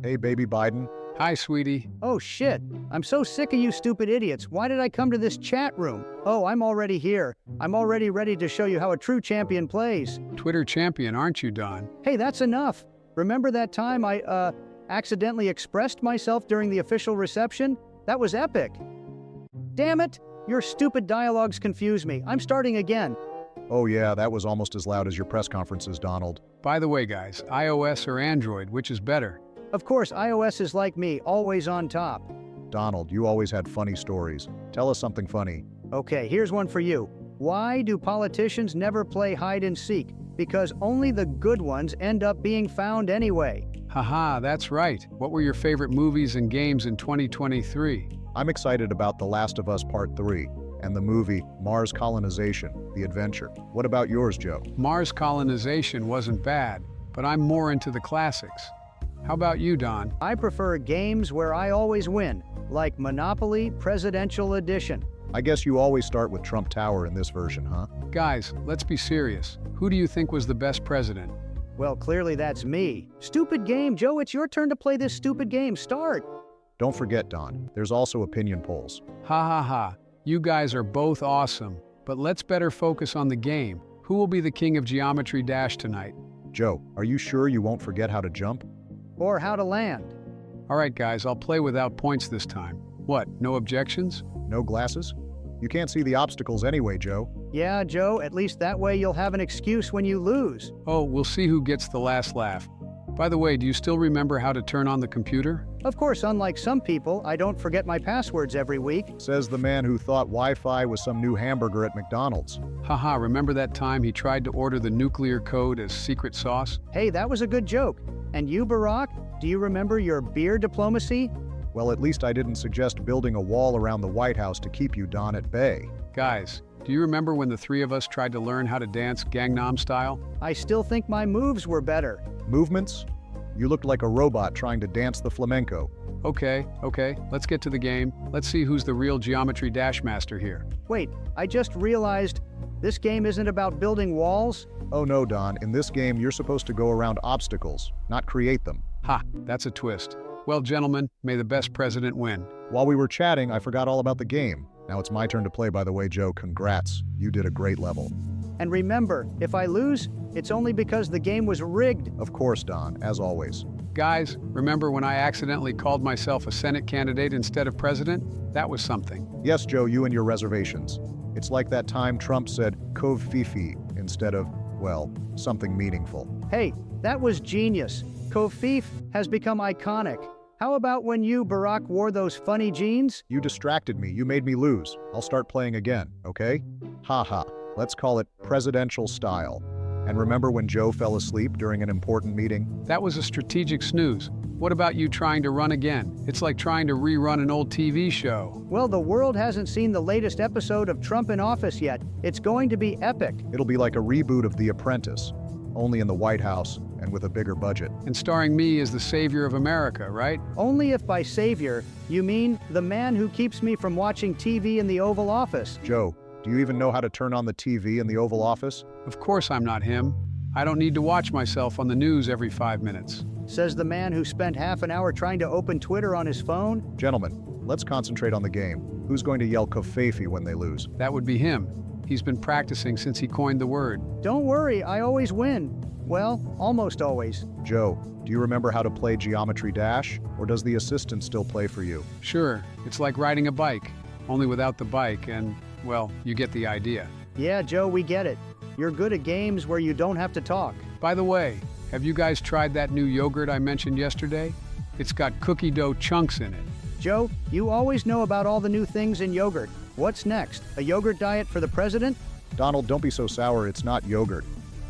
Hey, baby Biden. Hi, sweetie. Oh shit, I'm so sick of you stupid idiots. Why did I come to this chat room? Oh, I'm already here. I'm already ready to show you how a true champion plays. Twitter champion, aren't you, Don? Hey, that's enough. Remember that time I, accidentally expressed myself during the official reception? That was epic. Damn it! Your stupid dialogues confuse me. I'm starting again. Oh yeah, that was almost as loud as your press conferences, Donald. By the way, guys, iOS or Android, which is better? Of course, iOS is like me, always on top. Donald, you always had funny stories. Tell us something funny. Okay, here's one for you. Why do politicians never play hide and seek? Because only the good ones end up being found anyway. Haha, that's right. What were your favorite movies and games in 2023? I'm excited about The Last of Us Part 3 and the movie Mars Colonization, The Adventure. What about yours, Joe? Mars colonization wasn't bad, but I'm more into the classics. How about you, Don? I prefer games where I always win, like Monopoly Presidential Edition. I guess you always start with Trump Tower in this version, huh? Guys, let's be serious. Who do you think was the best president? Well, clearly that's me. Stupid game, Joe, it's your turn to play this stupid game. Start. Don't forget, Don, there's also opinion polls. Ha ha ha. You guys are both awesome, but let's better focus on the game. Who will be the king of Geometry Dash tonight? Joe, are you sure you won't forget how to jump? Or how to land. All right, guys, I'll play without points this time. What, no objections? No glasses? You can't see the obstacles anyway, Joe. Yeah, Joe, at least that way you'll have an excuse when you lose. Oh, we'll see who gets the last laugh. By the way, do you still remember how to turn on the computer? Of course, unlike some people, I don't forget my passwords every week. Says the man who thought Wi-Fi was some new hamburger at McDonald's. Haha, remember that time he tried to order the nuclear code as secret sauce? Hey, that was a good joke. And you, Barack, do you remember your beer diplomacy? Well, at least I didn't suggest building a wall around the White House to keep you, Don, at bay. Guys, do you remember when the three of us tried to learn how to dance Gangnam Style? I still think my moves were better. Movements? You looked like a robot trying to dance the flamenco. Okay, let's get to the game. Let's see who's the real Geometry Dash master here. Wait, I just realized this game isn't about building walls. Oh no, Don, in this game you're supposed to go around obstacles, not create them. Ha, that's a twist. Well, gentlemen, may the best president win. While we were chatting, I forgot all about the game. Now it's my turn to play, by the way, Joe. Congrats. You did a great level. And remember, if I lose, it's only because the game was rigged. Of course, Don, as always. Guys, remember when I accidentally called myself a Senate candidate instead of president? That was something. Yes, Joe, you and your reservations. It's like that time Trump said "Cove Fifi" instead of, well, something meaningful. Hey, that was genius. Kofif has become iconic. How about when you, Barack, wore those funny jeans? You distracted me. You made me lose. I'll start playing again, okay? Ha. Let's call it presidential style. And remember when Joe fell asleep during an important meeting? That was a strategic snooze. What about you trying to run again? It's like trying to rerun an old TV show. Well, the world hasn't seen the latest episode of Trump in office yet. It's going to be epic. It'll be like a reboot of The Apprentice, only in the White House and with a bigger budget. And starring me as the savior of America, right? Only if by savior, you mean the man who keeps me from watching TV in the Oval Office. Joe, do you even know how to turn on the TV in the Oval Office? Of course I'm not him. I don't need to watch myself on the news every 5 minutes. Says the man who spent half an hour trying to open Twitter on his phone. Gentlemen, let's concentrate on the game. Who's going to yell "Kofefi" when they lose? That would be him. He's been practicing since he coined the word. Don't worry, I always win. Well, almost always. Joe, do you remember how to play Geometry Dash? Or does the assistant still play for you? Sure, it's like riding a bike, only without the bike and, well, you get the idea. Yeah, Joe, we get it. You're good at games where you don't have to talk. By the way, have you guys tried that new yogurt I mentioned yesterday? It's got cookie dough chunks in it. Joe, you always know about all the new things in yogurt. What's next? A yogurt diet for the president? Donald, don't be so sour. It's not yogurt.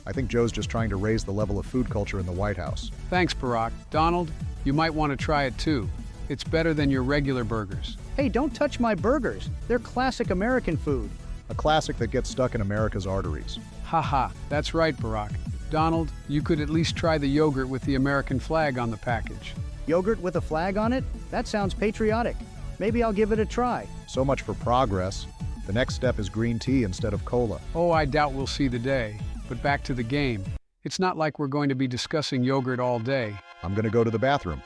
I think Joe's just trying to raise the level of food culture in the White House. Thanks, Barack. Donald, you might want to try it too. It's better than your regular burgers. Hey, don't touch my burgers. They're classic American food. A classic that gets stuck in America's arteries. Haha, that's right, Barack. Donald, you could at least try the yogurt with the American flag on the package. Yogurt with a flag on it? That sounds patriotic. Maybe I'll give it a try. So much for progress. The next step is green tea instead of cola. Oh, I doubt we'll see the day. But back to the game. It's not like we're going to be discussing yogurt all day. I'm gonna go to the bathroom.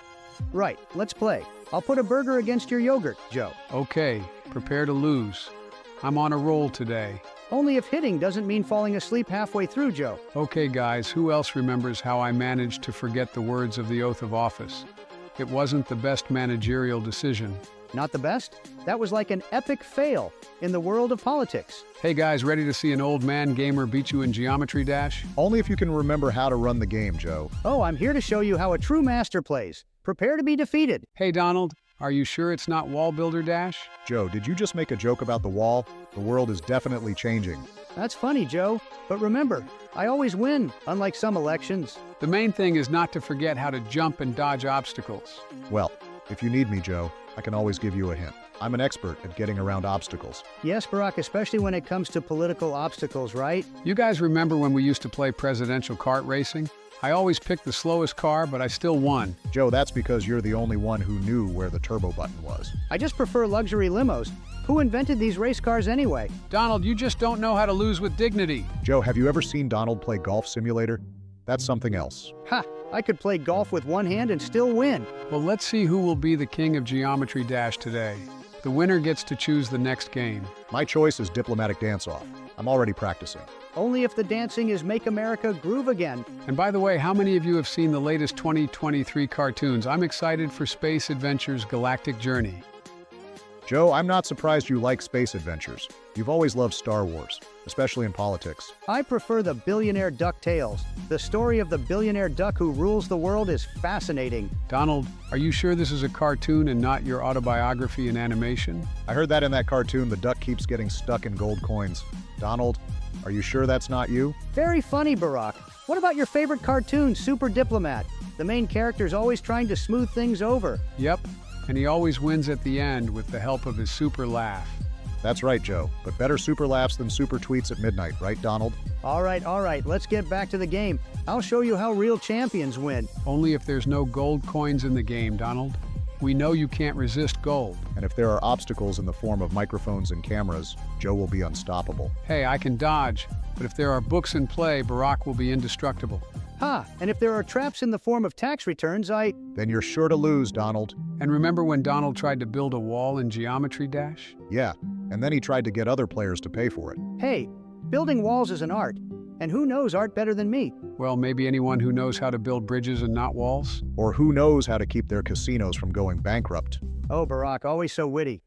Right, let's play. I'll put a burger against your yogurt, Joe. Okay, prepare to lose. I'm on a roll today. Only if hitting doesn't mean falling asleep halfway through, Joe. Okay, guys, who else remembers how I managed to forget the words of the oath of office? It wasn't the best managerial decision. Not the best? That was like an epic fail in the world of politics. Hey guys, ready to see an old man gamer beat you in Geometry Dash? Only if you can remember how to run the game, Joe. Oh, I'm here to show you how a true master plays. Prepare to be defeated. Hey Donald, are you sure it's not Wall Builder Dash? Joe, did you just make a joke about the wall? The world is definitely changing. That's funny, Joe. But remember, I always win, unlike some elections. The main thing is not to forget how to jump and dodge obstacles. Well, if you need me, Joe, I can always give you a hint. I'm an expert at getting around obstacles. Yes, Barack, especially when it comes to political obstacles, right? You guys remember when we used to play presidential kart racing? I always picked the slowest car, but I still won. Joe, that's because you're the only one who knew where the turbo button was. I just prefer luxury limos. Who invented these race cars anyway? Donald, you just don't know how to lose with dignity. Joe, have you ever seen Donald play Golf Simulator? That's something else. Ha! I could play golf with one hand and still win. Well, let's see who will be the king of Geometry Dash today. The winner gets to choose the next game. My choice is Diplomatic Dance-Off. I'm already practicing. Only if the dancing is Make America Groove Again. And by the way, how many of you have seen the latest 2023 cartoons? I'm excited for Space Adventure's Galactic Journey. Joe, I'm not surprised you like space adventures. You've always loved Star Wars, especially in politics. I prefer the Billionaire Duck Tales. The story of the billionaire duck who rules the world is fascinating. Donald, are you sure this is a cartoon and not your autobiography in animation? I heard that in that cartoon, the duck keeps getting stuck in gold coins. Donald, are you sure that's not you? Very funny, Barack. What about your favorite cartoon, Super Diplomat? The main character's always trying to smooth things over. Yep, and he always wins at the end with the help of his super laugh. That's right, Joe. But better super laughs than super tweets at midnight, right, Donald? All right, let's get back to the game. I'll show you how real champions win. Only if there's no gold coins in the game, Donald. We know you can't resist gold. And if there are obstacles in the form of microphones and cameras, Joe will be unstoppable. Hey, I can dodge, but if there are books in play, Barack will be indestructible. Ha! And if there are traps in the form of tax returns, Then you're sure to lose, Donald. And remember when Donald tried to build a wall in Geometry Dash? Yeah, and then he tried to get other players to pay for it. Hey, building walls is an art. And who knows art better than me? Well, maybe anyone who knows how to build bridges and not walls? Or who knows how to keep their casinos from going bankrupt. Oh, Barack, always so witty.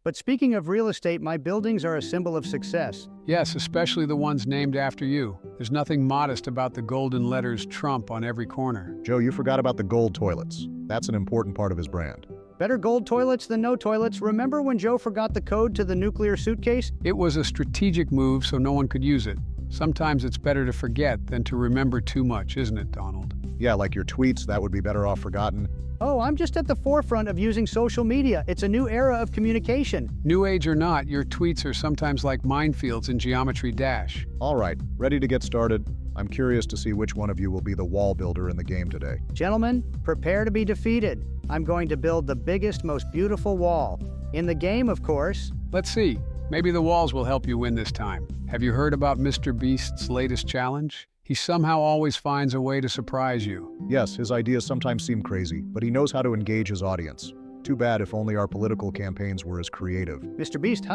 But speaking of real estate, my buildings are a symbol of success. Yes, especially the ones named after you. There's nothing modest about the golden letters Trump on every corner. Joe, you forgot about the gold toilets. That's an important part of his brand. Better gold toilets than no toilets. Remember when Joe forgot the code to the nuclear suitcase? It was a strategic move so no one could use it. Sometimes it's better to forget than to remember too much, isn't it, Donald? Yeah, like your tweets, that would be better off forgotten. Oh, I'm just at the forefront of using social media. It's a new era of communication. New age or not, your tweets are sometimes like minefields in Geometry Dash. All right, ready to get started? I'm curious to see which one of you will be the wall builder in the game today. Gentlemen, prepare to be defeated. I'm going to build the biggest, most beautiful wall. In the game, of course. Let's see. Maybe the walls will help you win this time. Have you heard about Mr. Beast's latest challenge? He somehow always finds a way to surprise you. Yes, his ideas sometimes seem crazy, but he knows how to engage his audience. Too bad if only our political campaigns were as creative. Mr. Beast,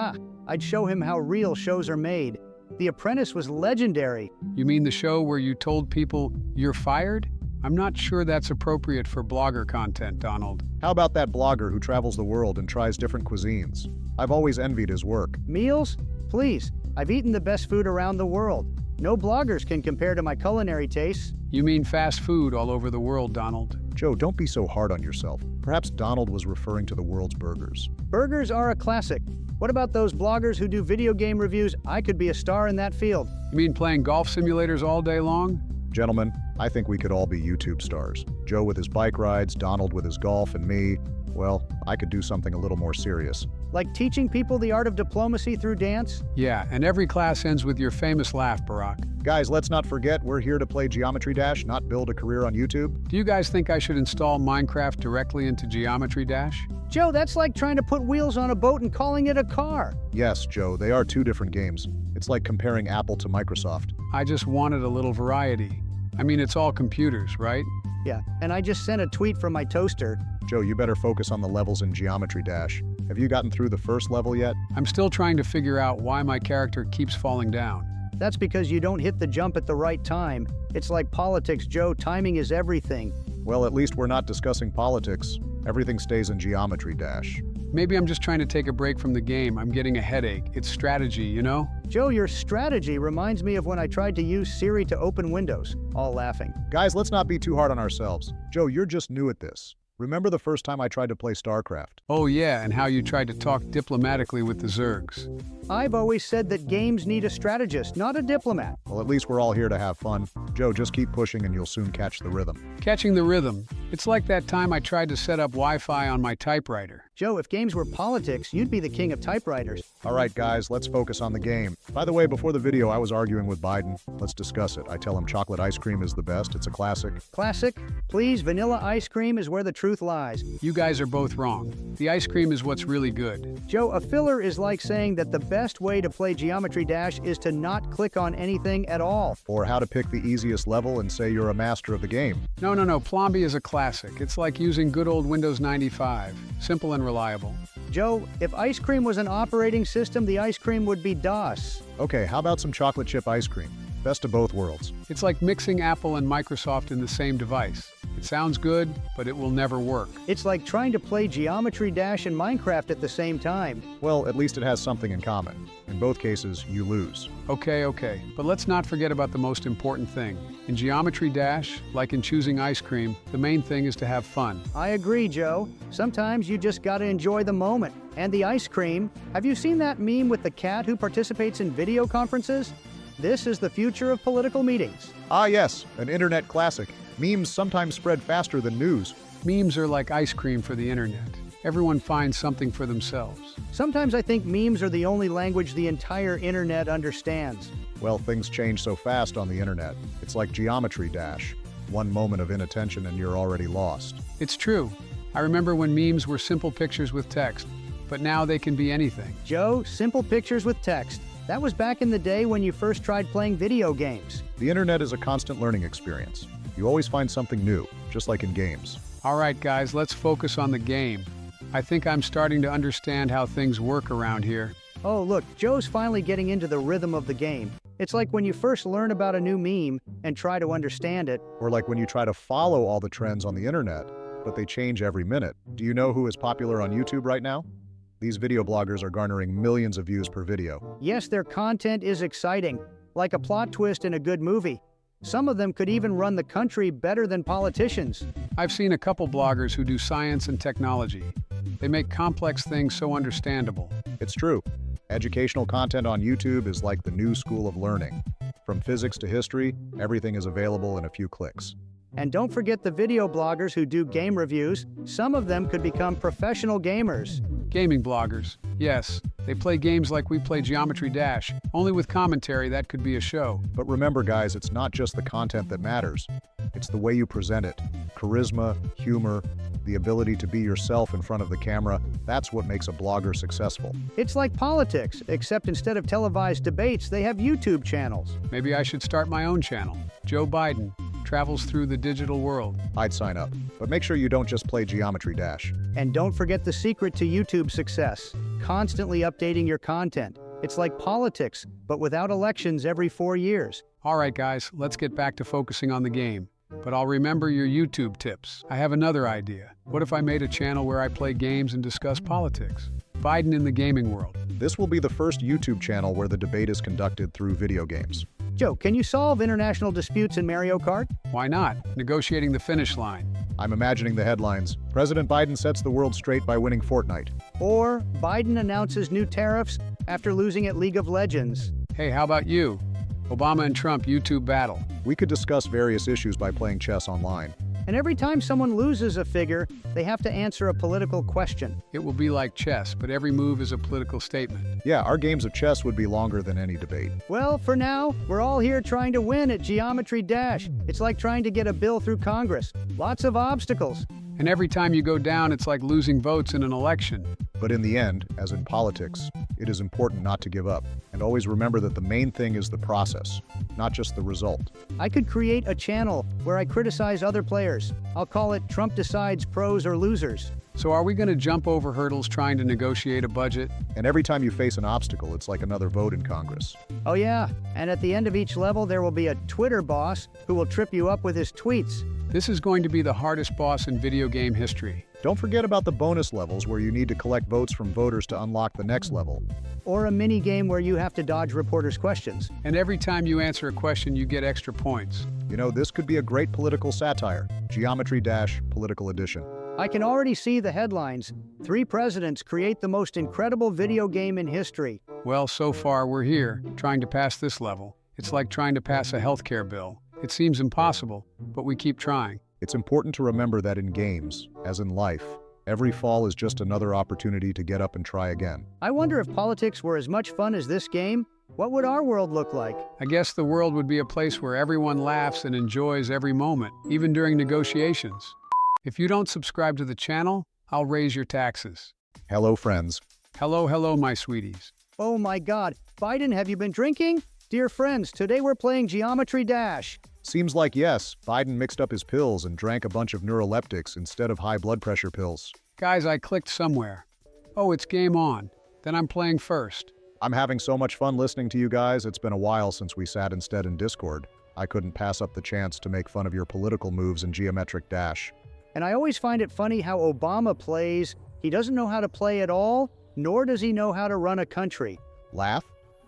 I'd show him how real shows are made. The Apprentice was legendary. You mean the show where you told people you're fired? I'm not sure that's appropriate for blogger content, Donald. How about that blogger who travels the world and tries different cuisines? I've always envied his work. Meals? Please, I've eaten the best food around the world. No bloggers can compare to my culinary tastes. You mean fast food all over the world, Donald. Joe, don't be so hard on yourself. Perhaps Donald was referring to the world's burgers. Burgers are a classic. What about those bloggers who do video game reviews? I could be a star in that field. You mean playing golf simulators all day long? Gentlemen, I think we could all be YouTube stars. Joe with his bike rides, Donald with his golf, and me, well, I could do something a little more serious. Like teaching people the art of diplomacy through dance? Yeah, and every class ends with your famous laugh, Barack. Guys, let's not forget we're here to play Geometry Dash, not build a career on YouTube. Do you guys think I should install Minecraft directly into Geometry Dash? Joe, that's like trying to put wheels on a boat and calling it a car. Yes, Joe, they are two different games. It's like comparing Apple to Microsoft. I just wanted a little variety. I mean, it's all computers, right? Yeah, and I just sent a tweet from my toaster. Joe, you better focus on the levels in Geometry Dash. Have you gotten through the first level yet? I'm still trying to figure out why my character keeps falling down. That's because you don't hit the jump at the right time. It's like politics, Joe. Timing is everything. Well, at least we're not discussing politics. Everything stays in Geometry Dash. Maybe I'm just trying to take a break from the game. I'm getting a headache. It's strategy, you know? Joe, your strategy reminds me of when I tried to use Siri to open Windows. All laughing. Guys, let's not be too hard on ourselves. Joe, you're just new at this. Remember the first time I tried to play StarCraft? Oh yeah, and how you tried to talk diplomatically with the Zergs. I've always said that games need a strategist, not a diplomat. Well, at least we're all here to have fun. Joe, just keep pushing and you'll soon catch the rhythm. Catching the rhythm. It's like that time I tried to set up Wi-Fi on my typewriter. Joe, if games were politics, you'd be the king of typewriters. All right, guys, let's focus on the game. By the way, before the video, I was arguing with Biden. Let's discuss it. I tell him chocolate ice cream is the best. It's a classic. Classic? Please, vanilla ice cream is where the truth lies. You guys are both wrong. The ice cream is what's really good. Joe, a filler is like saying that the best way to play Geometry Dash is to not click on anything at all. Or how to pick the easiest level and say you're a master of the game. No, Plomby is a classic. It's like using good old Windows 95. Simple and reliable. Joe, if ice cream was an operating system, the ice cream would be DOS. Okay, how about some chocolate chip ice cream? Best of both worlds. It's like mixing Apple and Microsoft in the same device. It sounds good, but it will never work. It's like trying to play Geometry Dash and Minecraft at the same time. Well, at least it has something in common. In both cases, you lose. Okay, but let's not forget about the most important thing. In Geometry Dash, like in choosing ice cream, the main thing is to have fun. I agree, Joe. Sometimes you just gotta enjoy the moment. And the ice cream. Have you seen that meme with the cat who participates in video conferences? This is the future of political meetings. Ah yes, an internet classic. Memes sometimes spread faster than news. Memes are like ice cream for the internet. Everyone finds something for themselves. Sometimes I think memes are the only language the entire internet understands. Well, things change so fast on the internet. It's like Geometry Dash. One moment of inattention and you're already lost. It's true. I remember when memes were simple pictures with text, but now they can be anything. Joe, simple pictures with text. That was back in the day when you first tried playing video games. The internet is a constant learning experience. You always find something new, just like in games. All right, guys, let's focus on the game. I think I'm starting to understand how things work around here. Oh, look, Joe's finally getting into the rhythm of the game. It's like when you first learn about a new meme and try to understand it. Or like when you try to follow all the trends on the internet, but they change every minute. Do you know who is popular on YouTube right now? These video bloggers are garnering millions of views per video. Yes, their content is exciting, like a plot twist in a good movie. Some of them could even run the country better than politicians. I've seen a couple bloggers who do science and technology. They make complex things so understandable. It's true. Educational content on YouTube is like the new school of learning. From physics to history, everything is available in a few clicks. And don't forget the video bloggers who do game reviews. Some of them could become professional gamers. Gaming bloggers. Yes, they play games like we play Geometry Dash, only with commentary. That could be a show. But remember, guys, it's not just the content that matters. It's the way you present it. Charisma, humor, the ability to be yourself in front of the camera, that's what makes a blogger successful. It's like politics, except instead of televised debates, they have YouTube channels. Maybe I should start my own channel. Joe Biden travels through the digital world. I'd sign up. But make sure you don't just play Geometry Dash. And don't forget the secret to YouTube success: constantly updating your content. It's like politics, but without elections every 4 years. All right, guys, let's get back to focusing on the game. But I'll remember your YouTube tips. I have another idea. What if I made a channel where I play games and discuss politics? Biden in the gaming world. This will be the first YouTube channel where the debate is conducted through video games. Joe, can you solve international disputes in Mario Kart? Why not? Negotiating the finish line. I'm imagining the headlines. President Biden sets the world straight by winning Fortnite. Or Biden announces new tariffs after losing at League of Legends. Hey, how about you? Obama and Trump YouTube battle. We could discuss various issues by playing chess online. And every time someone loses a figure, they have to answer a political question. It will be like chess, but every move is a political statement. Yeah, our games of chess would be longer than any debate. Well, for now, we're all here trying to win at Geometry Dash. It's like trying to get a bill through Congress. Lots of obstacles. And every time you go down, it's like losing votes in an election. But in the end, as in politics, it is important not to give up. And always remember that the main thing is the process, not just the result. I could create a channel where I criticize other players. I'll call it Trump Decides Pros or Losers. So are we going to jump over hurdles trying to negotiate a budget? And every time you face an obstacle, it's like another vote in Congress. Oh yeah, and at the end of each level there will be a Twitter boss who will trip you up with his tweets. This is going to be the hardest boss in video game history. Don't forget about the bonus levels where you need to collect votes from voters to unlock the next level. Or a mini game where you have to dodge reporters' questions. And every time you answer a question, you get extra points. You know, this could be a great political satire. Geometry Dash Political Edition. I can already see the headlines. 3 presidents create the most incredible video game in history. Well, so far we're here, trying to pass this level. It's like trying to pass a healthcare bill. It seems impossible, but we keep trying. It's important to remember that in games, as in life, every fall is just another opportunity to get up and try again. I wonder if politics were as much fun as this game, what would our world look like? I guess the world would be a place where everyone laughs and enjoys every moment, even during negotiations. If you don't subscribe to the channel, I'll raise your taxes. Hello, friends. Hello, my sweeties. Oh my God, Biden, have you been drinking? Dear friends, today we're playing Geometry Dash. Seems like yes, Biden mixed up his pills and drank a bunch of neuroleptics instead of high blood pressure pills. Guys, I clicked somewhere. Oh, it's game on. Then I'm playing first. I'm having so much fun listening to you guys. It's been a while since we sat instead in Discord. I couldn't pass up the chance to make fun of your political moves in Geometric Dash. And I always find it funny how Obama plays. He doesn't know how to play at all, nor does he know how to run a country. Laugh?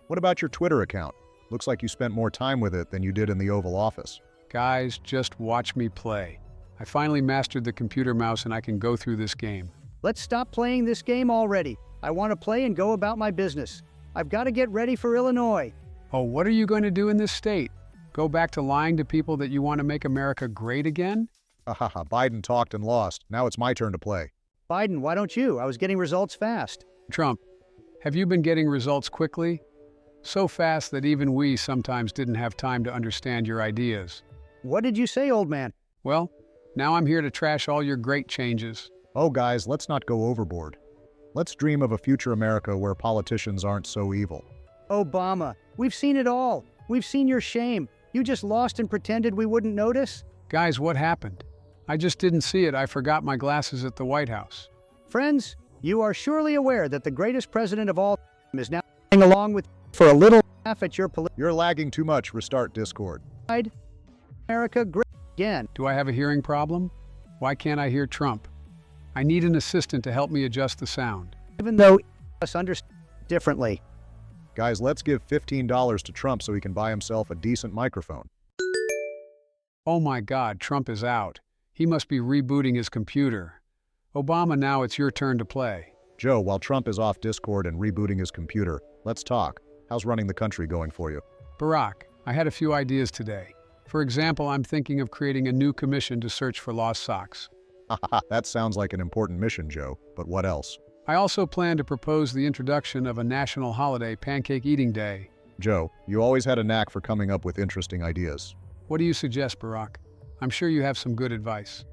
What about your Twitter account? Looks like you spent more time with it than you did in the Oval Office. Guys, just watch me play. I finally mastered the computer mouse and I can go through this game. Let's stop playing this game already. I want to play and go about my business. I've got to get ready for Illinois. Oh, what are you going to do in this state? Go back to lying to people that you want to make America great again? Haha, Biden talked and lost. Now it's my turn to play. Biden, why don't you? I was getting results fast. Trump, have you been getting results quickly? So fast that even we sometimes didn't have time to understand your ideas. What did you say, old man? Well, now I'm here to trash all your great changes. Oh guys, let's not go overboard. Let's dream of a future America where politicians aren't so evil. Obama, we've seen it all. We've seen your shame. You just lost and pretended we wouldn't notice? Guys, what happened? I just didn't see it. I forgot my glasses at the White House. Friends, you are surely aware that the greatest president of all is now along with for a little laugh at your You're lagging too much. Restart Discord. America great again. Do I have a hearing problem? Why can't I hear Trump? I need an assistant to help me adjust the sound. Even though us understand differently. Guys, let's give $15 to Trump so he can buy himself a decent microphone. Oh my God, Trump is out. He must be rebooting his computer. Obama, now it's your turn to play. Joe, while Trump is off Discord and rebooting his computer, let's talk. How's running the country going for you? Barack, I had a few ideas today. For example, I'm thinking of creating a new commission to search for lost socks. That sounds like an important mission, Joe, but what else? I also plan to propose the introduction of a national holiday, Pancake Eating Day. Joe, you always had a knack for coming up with interesting ideas. What do you suggest, Barack? I'm sure you have some good advice.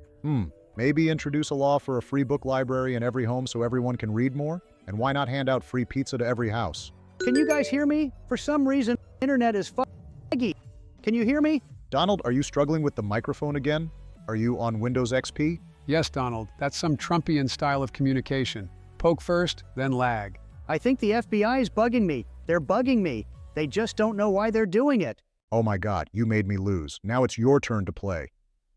Maybe introduce a law for a free book library in every home so everyone can read more? And why not hand out free pizza to every house? Can you guys hear me? For some reason, internet is fuggy. Can you hear me? Donald, are you struggling with the microphone again? Are you on Windows XP? Yes, Donald, that's some Trumpian style of communication. Poke first, then lag. I think the FBI is bugging me. They're bugging me. They just don't know why they're doing it. Oh my God, you made me lose. Now it's your turn to play.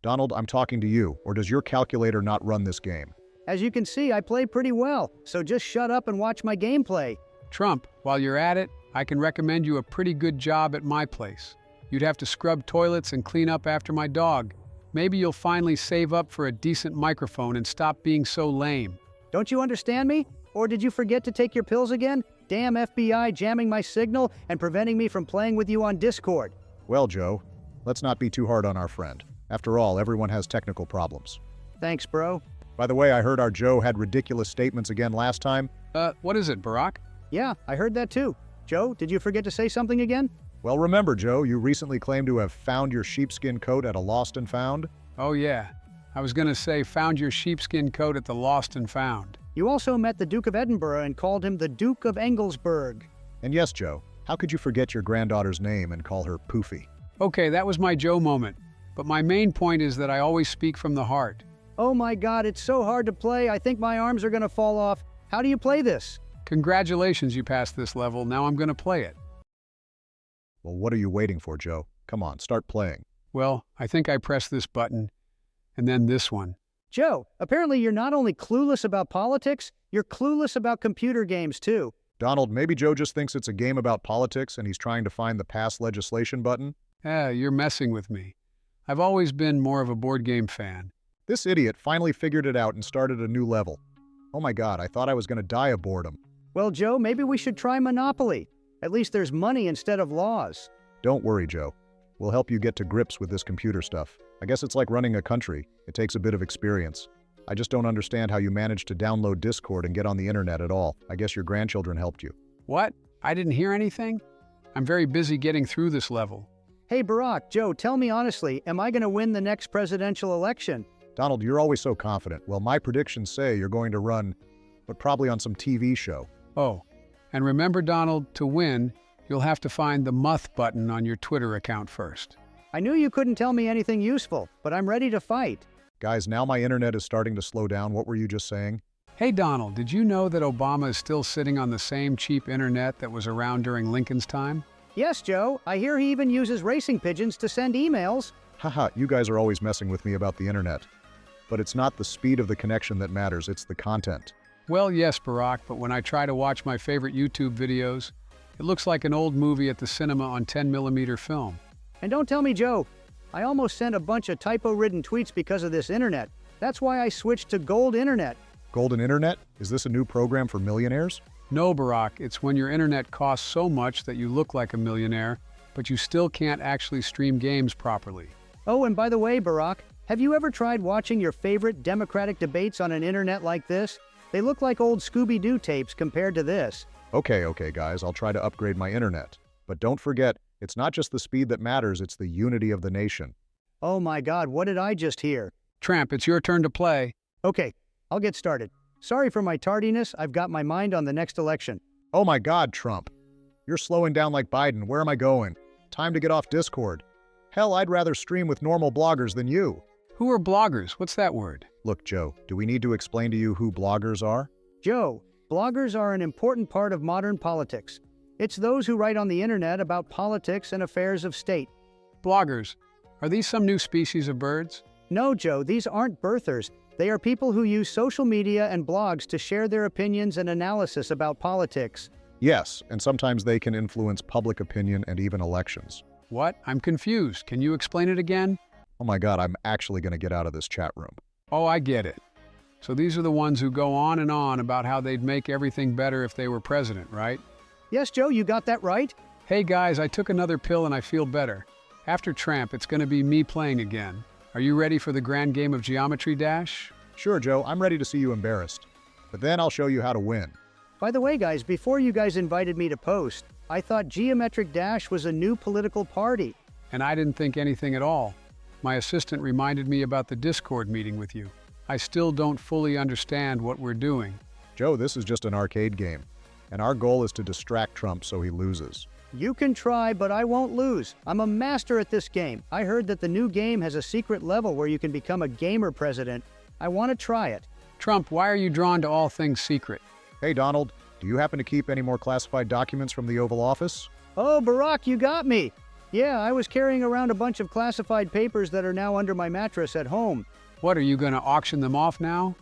Donald, I'm talking to you, or does your calculator not run this game? As you can see, I play pretty well, so just shut up and watch my gameplay. Trump, while you're at it, I can recommend you a pretty good job at my place. You'd have to scrub toilets and clean up after my dog. Maybe you'll finally save up for a decent microphone and stop being so lame. Don't you understand me? Or did you forget to take your pills again? Damn FBI jamming my signal and preventing me from playing with you on Discord. Well, Joe, let's not be too hard on our friend. After all, everyone has technical problems. Thanks, bro. By the way, I heard our Joe had ridiculous statements again last time. What is it, Barack? Yeah, I heard that too. Joe, did you forget to say something again? Well, remember, Joe, you recently claimed to have found your sheepskin coat at a lost and found. Oh yeah, I was gonna say found your sheepskin coat at the lost and found. You also met the Duke of Edinburgh and called him the Duke of Engelsberg. And yes, Joe, how could you forget your granddaughter's name and call her Poofy? Okay, that was my Joe moment. But my main point is that I always speak from the heart. Oh my God, it's so hard to play. I think my arms are gonna fall off. How do you play this? Congratulations, you passed this level. Now I'm gonna play it. Well, what are you waiting for, Joe? Come on, start playing. Well, I think I pressed this button, and then this one. Joe, apparently you're not only clueless about politics, you're clueless about computer games too. Donald, maybe Joe just thinks it's a game about politics and he's trying to find the pass legislation button? You're messing with me. I've always been more of a board game fan. This idiot finally figured it out and started a new level. Oh my God, I thought I was going to die of boredom. Well, Joe, maybe we should try Monopoly. At least there's money instead of laws. Don't worry, Joe. We'll help you get to grips with this computer stuff. I guess it's like running a country. It takes a bit of experience. I just don't understand how you managed to download Discord and get on the internet at all. I guess your grandchildren helped you. What? I didn't hear anything? I'm very busy getting through this level. Hey, Barack, Joe, tell me honestly, am I going to win the next presidential election? Donald, you're always so confident. Well, my predictions say you're going to run, but probably on some TV show. Oh, and remember, Donald, to win, you'll have to find the muth button on your Twitter account first. I knew you couldn't tell me anything useful, but I'm ready to fight. Guys, now my internet is starting to slow down. What were you just saying? Hey, Donald, did you know that Obama is still sitting on the same cheap internet that was around during Lincoln's time? Yes, Joe. I hear he even uses racing pigeons to send emails. Haha, you guys are always messing with me about the internet. But it's not the speed of the connection that matters, it's the content. Well, yes, Barack, but when I try to watch my favorite YouTube videos, it looks like an old movie at the cinema on 10mm film. And don't tell me, Joe, I almost sent a bunch of typo-ridden tweets because of this internet. That's why I switched to Gold Internet. Golden Internet? Is this a new program for millionaires? No, Barack, it's when your internet costs so much that you look like a millionaire, but you still can't actually stream games properly. Oh, and by the way, Barack, have you ever tried watching your favorite Democratic debates on an internet like this? They look like old Scooby-Doo tapes compared to this. Okay, guys, I'll try to upgrade my internet. But don't forget, it's not just the speed that matters, it's the unity of the nation. Oh my God, what did I just hear? Tramp, it's your turn to play. Okay, I'll get started. Sorry for my tardiness, I've got my mind on the next election. Oh my God, Trump. You're slowing down like Biden. Where am I going? Time to get off Discord. Hell, I'd rather stream with normal bloggers than you. Who are bloggers? What's that word? Look, Joe, do we need to explain to you who bloggers are? Joe, bloggers are an important part of modern politics. It's those who write on the internet about politics and affairs of state. Bloggers. Are these some new species of birds? No, Joe, these aren't birthers. They are people who use social media and blogs to share their opinions and analysis about politics. Yes, and sometimes they can influence public opinion and even elections. What? I'm confused. Can you explain it again? Oh my God, I'm actually going to get out of this chat room. Oh, I get it. So these are the ones who go on and on about how they'd make everything better if they were president, right? Yes, Joe, you got that right? Hey guys, I took another pill and I feel better. After Tramp, it's going to be me playing again. Are you ready for the grand game of Geometry Dash? Sure, Joe, I'm ready to see you embarrassed. But then I'll show you how to win. By the way, guys, before you guys invited me to post, I thought Geometric Dash was a new political party. And I didn't think anything at all. My assistant reminded me about the Discord meeting with you. I still don't fully understand what we're doing. Joe, this is just an arcade game. And our goal is to distract Trump so he loses. You can try, but I won't lose. I'm a master at this game. I heard that the new game has a secret level where you can become a gamer president. I want to try it. Trump, why are you drawn to all things secret? Hey, Donald, do you happen to keep any more classified documents from the Oval Office? Oh, Barack, you got me. Yeah, I was carrying around a bunch of classified papers that are now under my mattress at home. What, are you going to auction them off now?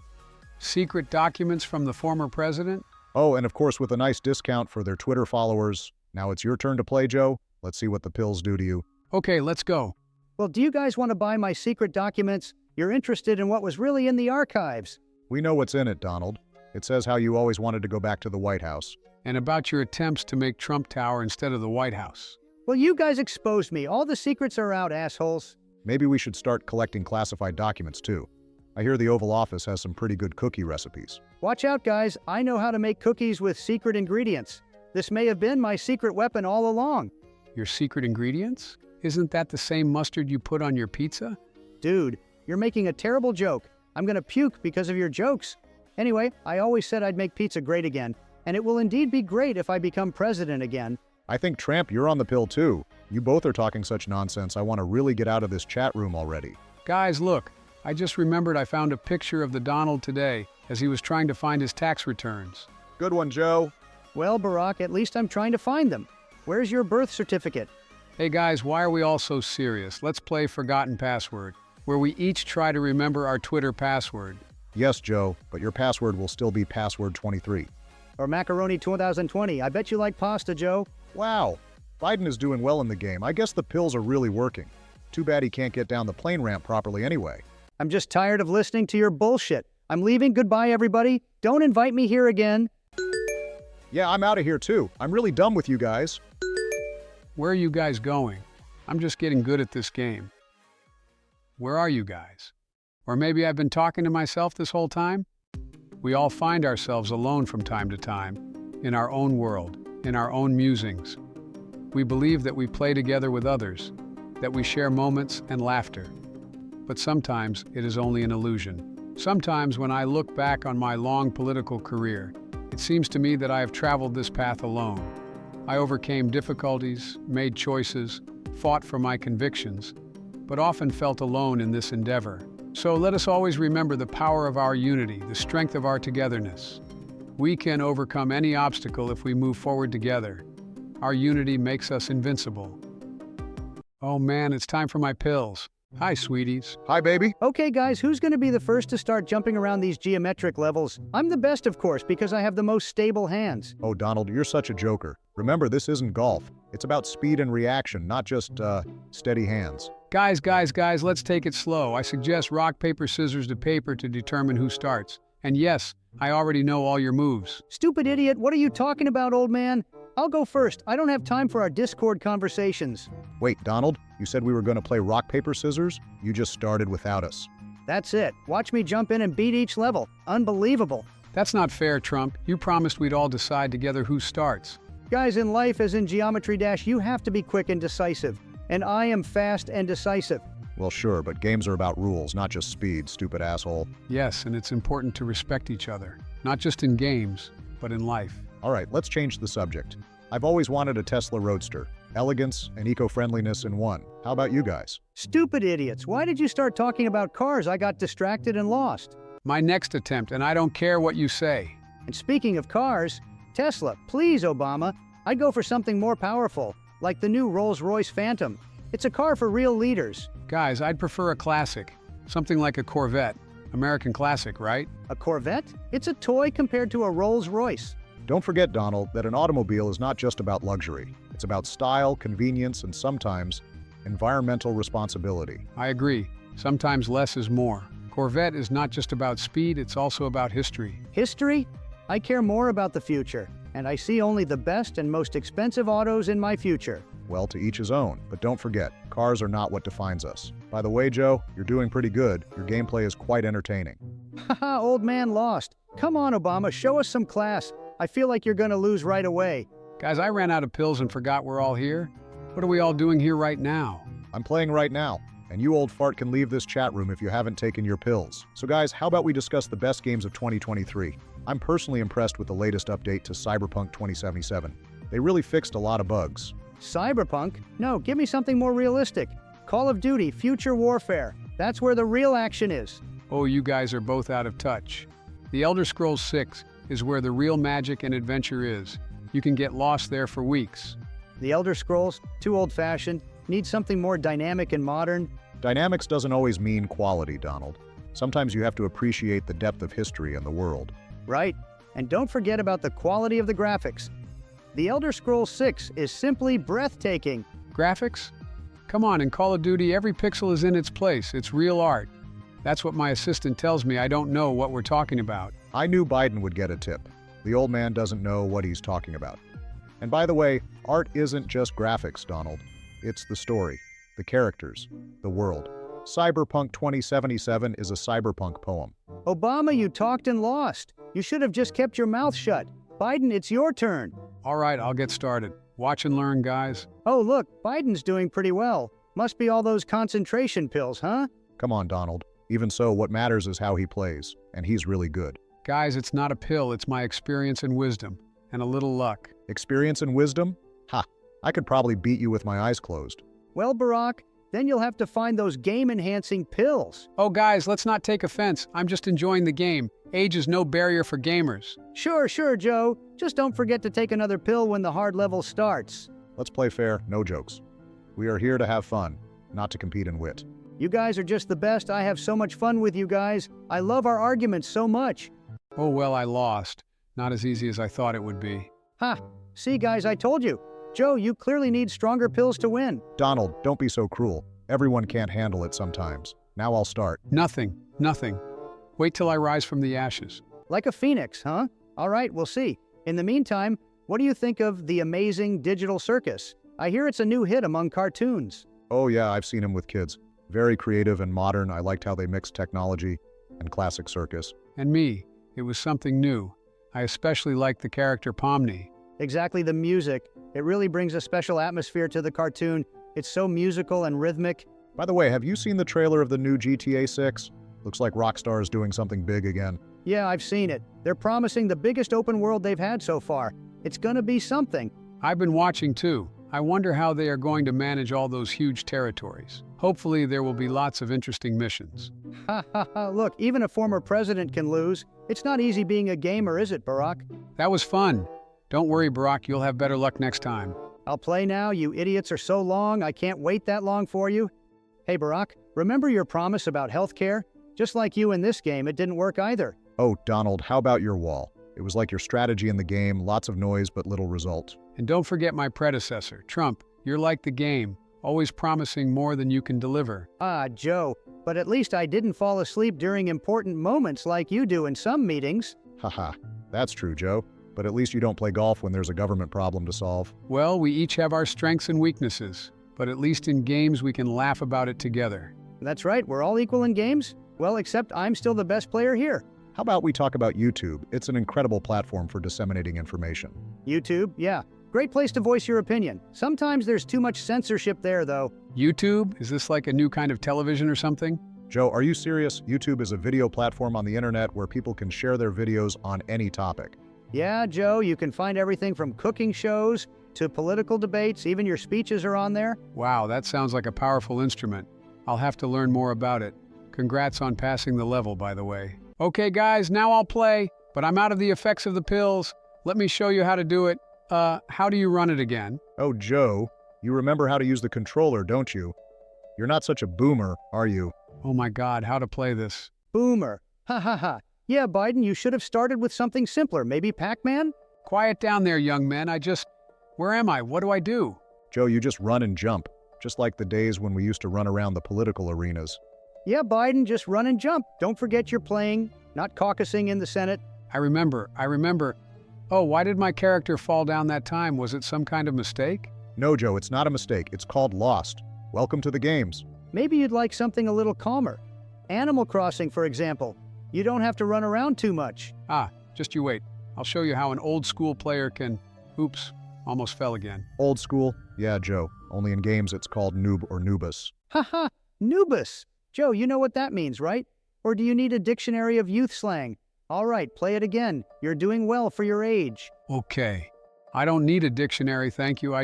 Secret documents from the former president? Oh, and of course with a nice discount for their Twitter followers. Now it's your turn to play, Joe. Let's see what the pills do to you. Okay, let's go. Well, do you guys want to buy my secret documents? You're interested in what was really in the archives. We know what's in it, Donald. It says how you always wanted to go back to the White House. And about your attempts to make Trump Tower instead of the White House. Well, you guys exposed me. All the secrets are out, assholes. Maybe we should start collecting classified documents, too. I hear the Oval Office has some pretty good cookie recipes. Watch out, guys. I know how to make cookies with secret ingredients. This may have been my secret weapon all along. Your secret ingredients? Isn't that the same mustard you put on your pizza? Dude, you're making a terrible joke. I'm gonna puke because of your jokes. Anyway, I always said I'd make pizza great again, and it will indeed be great if I become president again. I think, Tramp, you're on the pill too. You both are talking such nonsense. I want to really get out of this chat room already. Guys, look, I just remembered I found a picture of the Donald today as he was trying to find his tax returns. Good one, Joe. Well, Barack, at least I'm trying to find them. Where's your birth certificate? Hey guys, why are we all so serious? Let's play Forgotten Password, where we each try to remember our Twitter password. Yes, Joe, but your password will still be password 23. Or Macaroni 2020. I bet you like pasta, Joe. Wow, Biden is doing well in the game. I guess the pills are really working. Too bad he can't get down the plane ramp properly anyway. I'm just tired of listening to your bullshit. I'm leaving. Goodbye, everybody. Don't invite me here again. Yeah, I'm out of here too. I'm really done with you guys. Where are you guys going? I'm just getting good at this game. Where are you guys? Or maybe I've been talking to myself this whole time? We all find ourselves alone from time to time, in our own world, in our own musings. We believe that we play together with others, that we share moments and laughter. But sometimes it is only an illusion. Sometimes when I look back on my long political career, it seems to me that I have traveled this path alone. I overcame difficulties, made choices, fought for my convictions, but often felt alone in this endeavor. So let us always remember the power of our unity, the strength of our togetherness. We can overcome any obstacle if we move forward together. Our unity makes us invincible. Oh man, it's time for my pills. Hi, sweeties. Hi, baby. Okay, guys, who's going to be the first to start jumping around these geometric levels? I'm the best, of course, because I have the most stable hands. Oh, Donald, you're such a joker. Remember, this isn't golf. It's about speed and reaction, not just, steady hands. Guys, let's take it slow. I suggest rock, paper, scissors to paper to determine who starts. And yes, I already know all your moves. Stupid idiot, what are you talking about, old man? I'll go first. I don't have time for our Discord conversations. Wait, Donald, you said we were going to play rock, paper, scissors? You just started without us. That's it. Watch me jump in and beat each level. Unbelievable. That's not fair, Trump. You promised we'd all decide together who starts. Guys, in life as in Geometry Dash, you have to be quick and decisive. And I am fast and decisive. Well, sure, but games are about rules, not just speed, stupid asshole. Yes, and it's important to respect each other. Not just in games, but in life. All right, let's change the subject. I've always wanted a Tesla Roadster. Elegance and eco-friendliness in one. How about you guys? Stupid idiots. Why did you start talking about cars? I got distracted and lost. My next attempt, and I don't care what you say. And speaking of cars, Tesla, please, Obama. I'd go for something more powerful, like the new Rolls-Royce Phantom. It's a car for real leaders. Guys, I'd prefer a classic. Something like a Corvette. American classic, right? A Corvette? It's a toy compared to a Rolls-Royce. Don't forget, Donald, that an automobile is not just about luxury. It's about style, convenience, and sometimes environmental responsibility. I agree. Sometimes less is more. Corvette is not just about speed, it's also about history. History? I care more about the future, and I see only the best and most expensive autos in my future. Well, to each his own, but don't forget, cars are not what defines us. By the way, Joe, you're doing pretty good. Your gameplay is quite entertaining. Haha, old man lost. Come on, Obama, show us some class. I feel like you're gonna lose right away. Guys, I ran out of pills and forgot we're all here. What are we all doing here right now? I'm playing right now, and you old fart can leave this chat room if you haven't taken your pills. So guys, how about we discuss the best games of 2023? I'm personally impressed with the latest update to Cyberpunk 2077. They really fixed a lot of bugs. Cyberpunk? No, give me something more realistic. Call of Duty, Future Warfare. That's where the real action is. Oh, you guys are both out of touch. The Elder Scrolls 6 is where the real magic and adventure is. You can get lost there for weeks. The Elder Scrolls? Too old-fashioned. Need something more dynamic and modern. Dynamics doesn't always mean quality, Donald. Sometimes you have to appreciate the depth of history and the world. Right. And don't forget about the quality of the graphics. The Elder Scrolls 6 is simply breathtaking. Graphics? Come on, in Call of Duty, every pixel is in its place. It's real art. That's what my assistant tells me. I don't know what we're talking about. I knew Biden would get a tip. The old man doesn't know what he's talking about. And by the way, art isn't just graphics, Donald. It's the story, the characters, the world. Cyberpunk 2077 is a cyberpunk poem. Obama, you talked and lost. You should have just kept your mouth shut. Biden, it's your turn. All right, I'll get started. Watch and learn, guys. Oh, look, Biden's doing pretty well. Must be all those concentration pills, huh? Come on, Donald. Even so, what matters is how he plays, and he's really good. Guys, it's not a pill, it's my experience and wisdom, and a little luck. Experience and wisdom? Ha! I could probably beat you with my eyes closed. Well, Barack, then you'll have to find those game-enhancing pills. Oh guys, let's not take offense. I'm just enjoying the game. Age is no barrier for gamers. Sure, Joe. Just don't forget to take another pill when the hard level starts. Let's play fair, no jokes. We are here to have fun, not to compete in wit. You guys are just the best. I have so much fun with you guys. I love our arguments so much. Oh well, I lost. Not as easy as I thought it would be. Ha! See, guys, I told you. Joe, you clearly need stronger pills to win. Donald, don't be so cruel. Everyone can't handle it sometimes. Now I'll start. Nothing. Wait till I rise from the ashes. Like a phoenix, huh? All right, we'll see. In the meantime, what do you think of The Amazing Digital Circus? I hear it's a new hit among cartoons. Oh yeah, I've seen him with kids. Very creative and modern. I liked how they mixed technology and classic circus. And me, it was something new. I especially liked the character Pomni. Exactly, the music. It really brings a special atmosphere to the cartoon. It's so musical and rhythmic. By the way, have you seen the trailer of the new GTA 6? Looks like Rockstar is doing something big again. Yeah, I've seen it. They're promising the biggest open world they've had so far. It's gonna be something. I've been watching too. I wonder how they are going to manage all those huge territories. Hopefully there will be lots of interesting missions. Ha ha ha, look, even a former president can lose. It's not easy being a gamer, is it, Barack? That was fun. Don't worry, Barack, you'll have better luck next time. I'll play now. You idiots are so long, I can't wait that long for you. Hey, Barack, remember your promise about healthcare? Just like you in this game, it didn't work either. Oh, Donald, how about your wall? It was like your strategy in the game, lots of noise but little result. And don't forget my predecessor, Trump. You're like the game, always promising more than you can deliver. Ah, Joe, but at least I didn't fall asleep during important moments like you do in some meetings. Haha, that's true, Joe. But at least you don't play golf when there's a government problem to solve. Well, we each have our strengths and weaknesses, but at least in games we can laugh about it together. That's right, we're all equal in games. Well, except I'm still the best player here. How about we talk about YouTube? It's an incredible platform for disseminating information. YouTube, yeah. Great place to voice your opinion. Sometimes there's too much censorship there, though. YouTube? Is this like a new kind of television or something? Joe, are you serious? YouTube is a video platform on the internet where people can share their videos on any topic. Yeah, Joe, you can find everything from cooking shows to political debates. Even your speeches are on there. Wow, that sounds like a powerful instrument. I'll have to learn more about it. Congrats on passing the level, by the way. Okay, guys, now I'll play, but I'm out of the effects of the pills. Let me show you how to do it. How do you run it again? Oh, Joe, you remember how to use the controller, don't you? You're not such a boomer, are you? Oh my God, how to play this? Boomer. Ha ha ha. Yeah, Biden, you should have started with something simpler. Maybe Pac-Man? Quiet down there, young man. Where am I? What do I do? Joe, you just run and jump, just like the days when we used to run around the political arenas. Yeah, Biden, just run and jump. Don't forget you're playing, not caucusing in the Senate. I remember. Oh, why did my character fall down that time? Was it some kind of mistake? No, Joe, it's not a mistake. It's called Lost. Welcome to the games. Maybe you'd like something a little calmer. Animal Crossing, for example. You don't have to run around too much. Ah, just you wait. I'll show you how an old school player can... Oops, almost fell again. Old school? Yeah, Joe. Only in games it's called noob or noobus. Haha, noobus. Joe, you know what that means, right? Or do you need a dictionary of youth slang? All right, play it again. You're doing well for your age. Okay. I don't need a dictionary, thank you.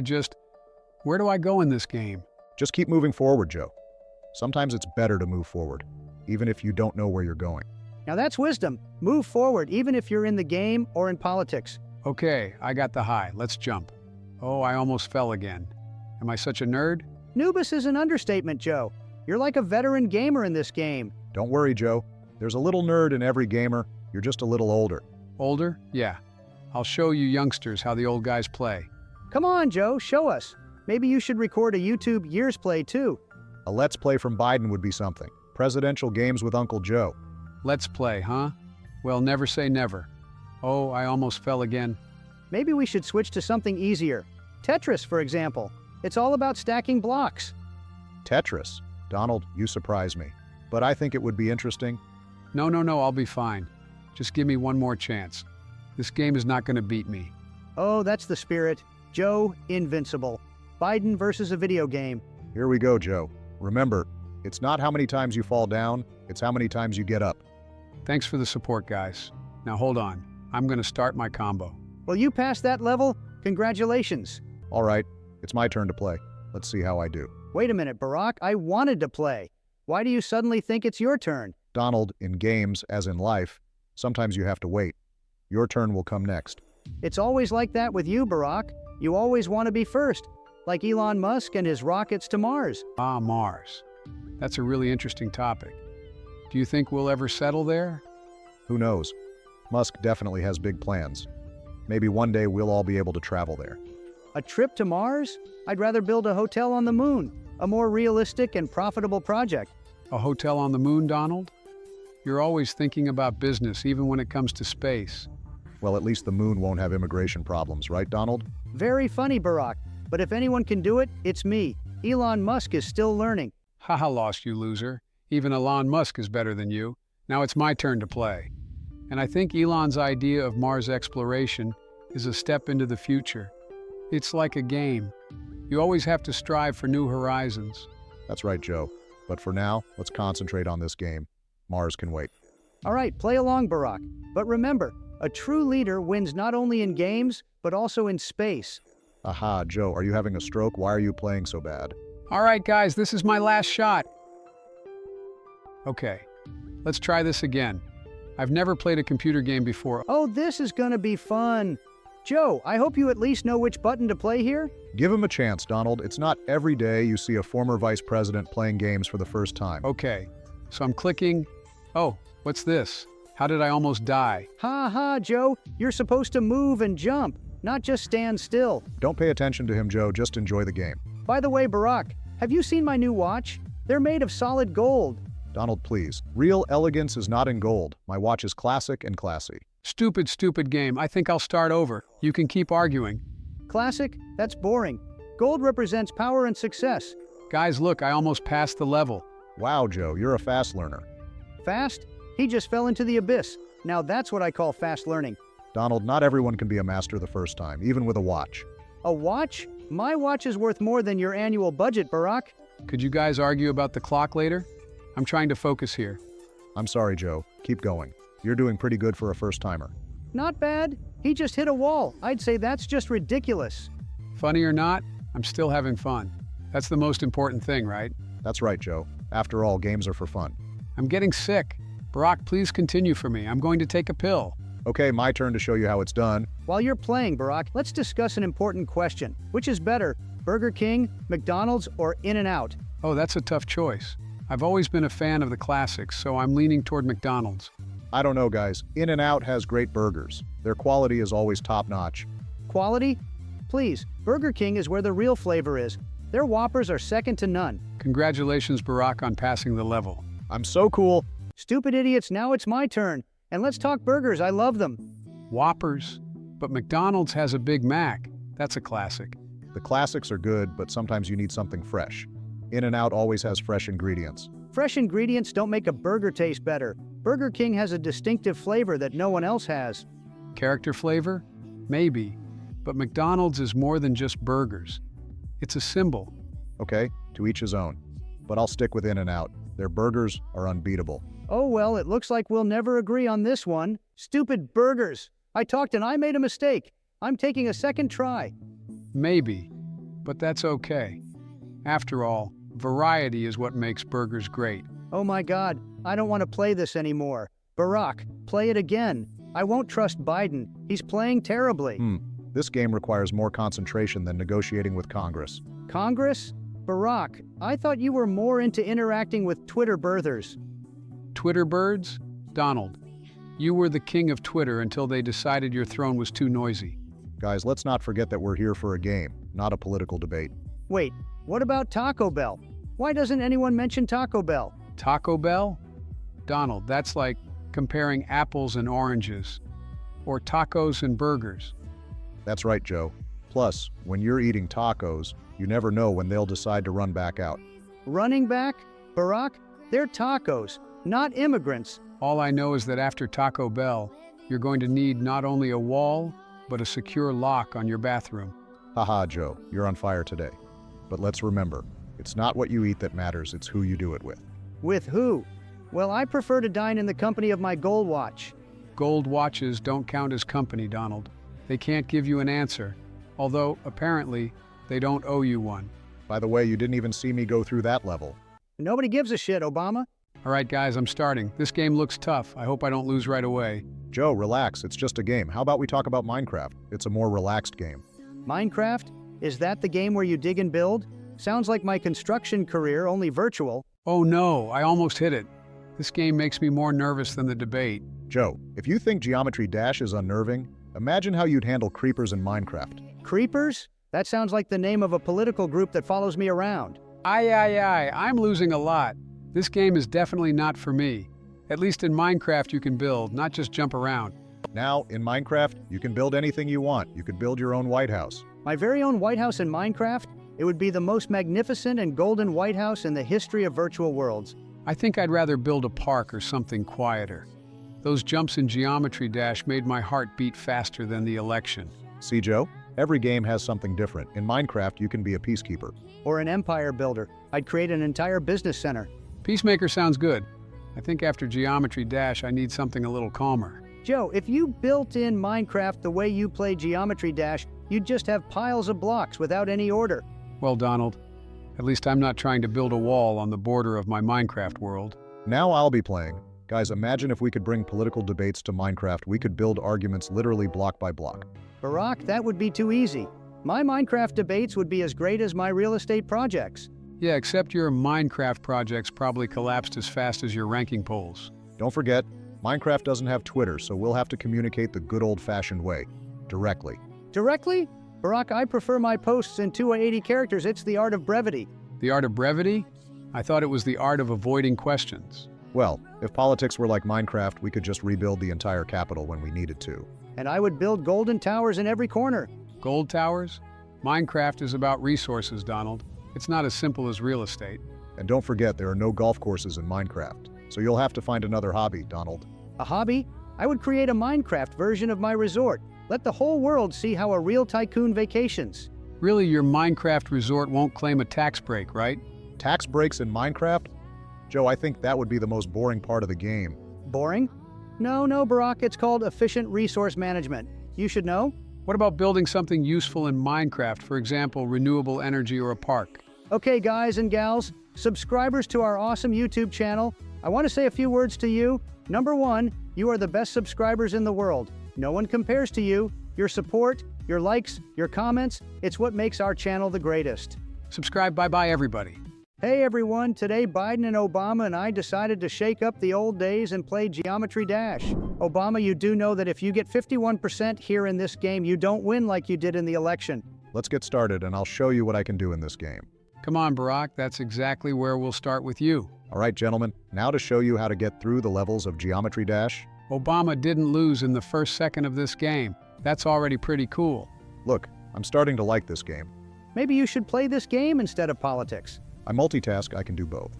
Where do I go in this game? Just keep moving forward, Joe. Sometimes it's better to move forward, even if you don't know where you're going. Now that's wisdom. Move forward, even if you're in the game or in politics. Okay, I got the high. Let's jump. Oh, I almost fell again. Am I such a nerd? Noobus is an understatement, Joe. You're like a veteran gamer in this game. Don't worry, Joe. There's a little nerd in every gamer. You're just a little older. Older? Yeah. I'll show you youngsters how the old guys play. Come on, Joe, show us. Maybe you should record a YouTube Years Play, too. A Let's Play from Biden would be something. Presidential games with Uncle Joe. Let's play, huh? Well, never say never. Oh, I almost fell again. Maybe we should switch to something easier. Tetris, for example. It's all about stacking blocks. Tetris? Donald, you surprise me. But I think it would be interesting. No, I'll be fine. Just give me one more chance. This game is not going to beat me. Oh, that's the spirit. Joe, invincible. Biden versus a video game. Here we go, Joe. Remember, it's not how many times you fall down, it's how many times you get up. Thanks for the support, guys. Now hold on. I'm going to start my combo. Well, you passed that level? Congratulations. All right, it's my turn to play. Let's see how I do. Wait a minute, Barack. I wanted to play. Why do you suddenly think it's your turn? Donald, in games, as in life, sometimes you have to wait. Your turn will come next. It's always like that with you, Barack. You always want to be first, like Elon Musk and his rockets to Mars. Ah, Mars. That's a really interesting topic. Do you think we'll ever settle there? Who knows? Musk definitely has big plans. Maybe one day we'll all be able to travel there. A trip to Mars? I'd rather build a hotel on the moon, a more realistic and profitable project. A hotel on the moon, Donald? You're always thinking about business, even when it comes to space. Well, at least the moon won't have immigration problems, right, Donald? Very funny, Barack. But if anyone can do it, it's me. Elon Musk is still learning. Haha, lost, you loser. Even Elon Musk is better than you. Now it's my turn to play. And I think Elon's idea of Mars exploration is a step into the future. It's like a game. You always have to strive for new horizons. That's right, Joe. But for now, let's concentrate on this game. Mars can wait. All right, play along, Barack. But remember, a true leader wins not only in games, but also in space. Aha, Joe, are you having a stroke? Why are you playing so bad? All right, guys, this is my last shot. Okay, let's try this again. I've never played a computer game before. Oh, this is gonna be fun. Joe, I hope you at least know which button to play here. Give him a chance, Donald. It's not every day you see a former vice president playing games for the first time. Okay, so I'm clicking. Oh, what's this? How did I almost die? Ha ha, Joe. You're supposed to move and jump, not just stand still. Don't pay attention to him, Joe. Just enjoy the game. By the way, Barack, have you seen my new watch? They're made of solid gold. Donald, please. Real elegance is not in gold. My watch is classic and classy. Stupid, stupid game. I think I'll start over. You can keep arguing. Classic? That's boring. Gold represents power and success. Guys, look, I almost passed the level. Wow, Joe, you're a fast learner. Fast? He just fell into the abyss. Now that's what I call fast learning. Donald, not everyone can be a master the first time, even with a watch. A watch? My watch is worth more than your annual budget, Barack. Could you guys argue about the clock later? I'm trying to focus here. I'm sorry, Joe. Keep going. You're doing pretty good for a first-timer. Not bad. He just hit a wall. I'd say that's just ridiculous. Funny or not, I'm still having fun. That's the most important thing, right? That's right, Joe. After all, games are for fun. I'm getting sick. Barack, please continue for me. I'm going to take a pill. Okay, my turn to show you how it's done. While you're playing, Barack, let's discuss an important question. Which is better, Burger King, McDonald's, or In-N-Out? Oh, that's a tough choice. I've always been a fan of the classics, so I'm leaning toward McDonald's. I don't know, guys. In-N-Out has great burgers. Their quality is always top-notch. Quality? Please, Burger King is where the real flavor is. Their Whoppers are second to none. Congratulations, Barack, on passing the level. I'm so cool. Stupid idiots, now it's my turn. And let's talk burgers, I love them. Whoppers. But McDonald's has a Big Mac. That's a classic. The classics are good, but sometimes you need something fresh. In-N-Out always has fresh ingredients. Fresh ingredients don't make a burger taste better. Burger King has a distinctive flavor that no one else has. Character flavor? Maybe. But McDonald's is more than just burgers. It's a symbol. Okay, to each his own. But I'll stick with In-N-Out. Their burgers are unbeatable. Oh well, it looks like we'll never agree on this one. Stupid burgers. I talked and I made a mistake. I'm taking a second try. Maybe. But that's okay. After all, variety is what makes burgers great. Oh my God, I don't want to play this anymore. Barack, play it again. I won't trust Biden. He's playing terribly. This game requires more concentration than negotiating with Congress. Congress? Barack, I thought you were more into interacting with Twitter birthers. Twitter birds? Donald, you were the king of Twitter until they decided your throne was too noisy. Guys, let's not forget that we're here for a game, not a political debate. Wait, what about Taco Bell? Why doesn't anyone mention Taco Bell? Taco Bell? Donald, that's like comparing apples and oranges, or tacos and burgers. That's right, Joe. Plus, when you're eating tacos, you never know when they'll decide to run back out. Running back? Barack, they're tacos, not immigrants. All I know is that after Taco Bell, you're going to need not only a wall, but a secure lock on your bathroom. Haha, Joe, you're on fire today. But let's remember, it's not what you eat that matters, it's who you do it with. With who? Well, I prefer to dine in the company of my gold watch. Gold watches don't count as company, Donald. They can't give you an answer, although, apparently, they don't owe you one. By the way, you didn't even see me go through that level. Nobody gives a shit, Obama. All right, guys, I'm starting. This game looks tough. I hope I don't lose right away. Joe, relax. It's just a game. How about we talk about Minecraft? It's a more relaxed game. Minecraft? Is that the game where you dig and build? Sounds like my construction career, only virtual. Oh no, I almost hit it. This game makes me more nervous than the debate. Joe, if you think Geometry Dash is unnerving, imagine how you'd handle creepers in Minecraft. Creepers? That sounds like the name of a political group that follows me around. Aye, I'm losing a lot. This game is definitely not for me. At least in Minecraft you can build, not just jump around. Now, in Minecraft, you can build anything you want. You could build your own White House. My very own White House in Minecraft? It would be the most magnificent and golden White House in the history of virtual worlds. I think I'd rather build a park or something quieter. Those jumps in Geometry Dash made my heart beat faster than the election. See, Joe? Every game has something different. In Minecraft, you can be a peacekeeper. Or an empire builder. I'd create an entire business center. Peacemaker sounds good. I think after Geometry Dash I need something a little calmer. Joe, if you built in Minecraft the way you play Geometry Dash, you'd just have piles of blocks without any order. Well, Donald, at least I'm not trying to build a wall on the border of my Minecraft world. Now I'll be playing. Guys, imagine if we could bring political debates to Minecraft. We could build arguments literally block by block. Barack, that would be too easy. My Minecraft debates would be as great as my real estate projects. Yeah, except your Minecraft projects probably collapsed as fast as your ranking polls. Don't forget, Minecraft doesn't have Twitter, so we'll have to communicate the good old-fashioned way, directly. Directly? Barack, I prefer my posts in 280 characters. It's the art of brevity. The art of brevity? I thought it was the art of avoiding questions. Well, if politics were like Minecraft, we could just rebuild the entire capital when we needed to. And I would build golden towers in every corner. Gold towers? Minecraft is about resources, Donald. It's not as simple as real estate. And don't forget, there are no golf courses in Minecraft, so you'll have to find another hobby, Donald. A hobby? I would create a Minecraft version of my resort. Let the whole world see how a real tycoon vacations. Really, your Minecraft resort won't claim a tax break, right? Tax breaks in Minecraft? Joe, I think that would be the most boring part of the game. Boring? No, Barack, it's called efficient resource management. You should know. What about building something useful in Minecraft, for example, renewable energy or a park? Okay, guys and gals, subscribers to our awesome YouTube channel, I want to say a few words to you. Number one, you are the best subscribers in the world. No one compares to you. Your support, your likes, your comments, it's what makes our channel the greatest. Subscribe, bye-bye, everybody. Hey everyone, today Biden and Obama and I decided to shake up the old days and play Geometry Dash. Obama, you do know that if you get 51% here in this game, you don't win like you did in the election. Let's get started, and I'll show you what I can do in this game. Come on, Barack, that's exactly where we'll start with you. All right, gentlemen, now to show you how to get through the levels of Geometry Dash. Obama didn't lose in the first second of this game. That's already pretty cool. Look, I'm starting to like this game. Maybe you should play this game instead of politics. I multitask, I can do both.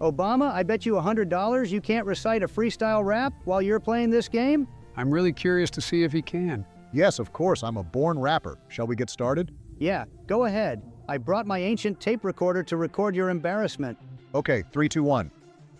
Obama, I bet you $100 you can't recite a freestyle rap while you're playing this game? I'm really curious to see if he can. Yes, of course, I'm a born rapper. Shall we get started? Yeah, go ahead. I brought my ancient tape recorder to record your embarrassment. Okay, 3, 2, 1.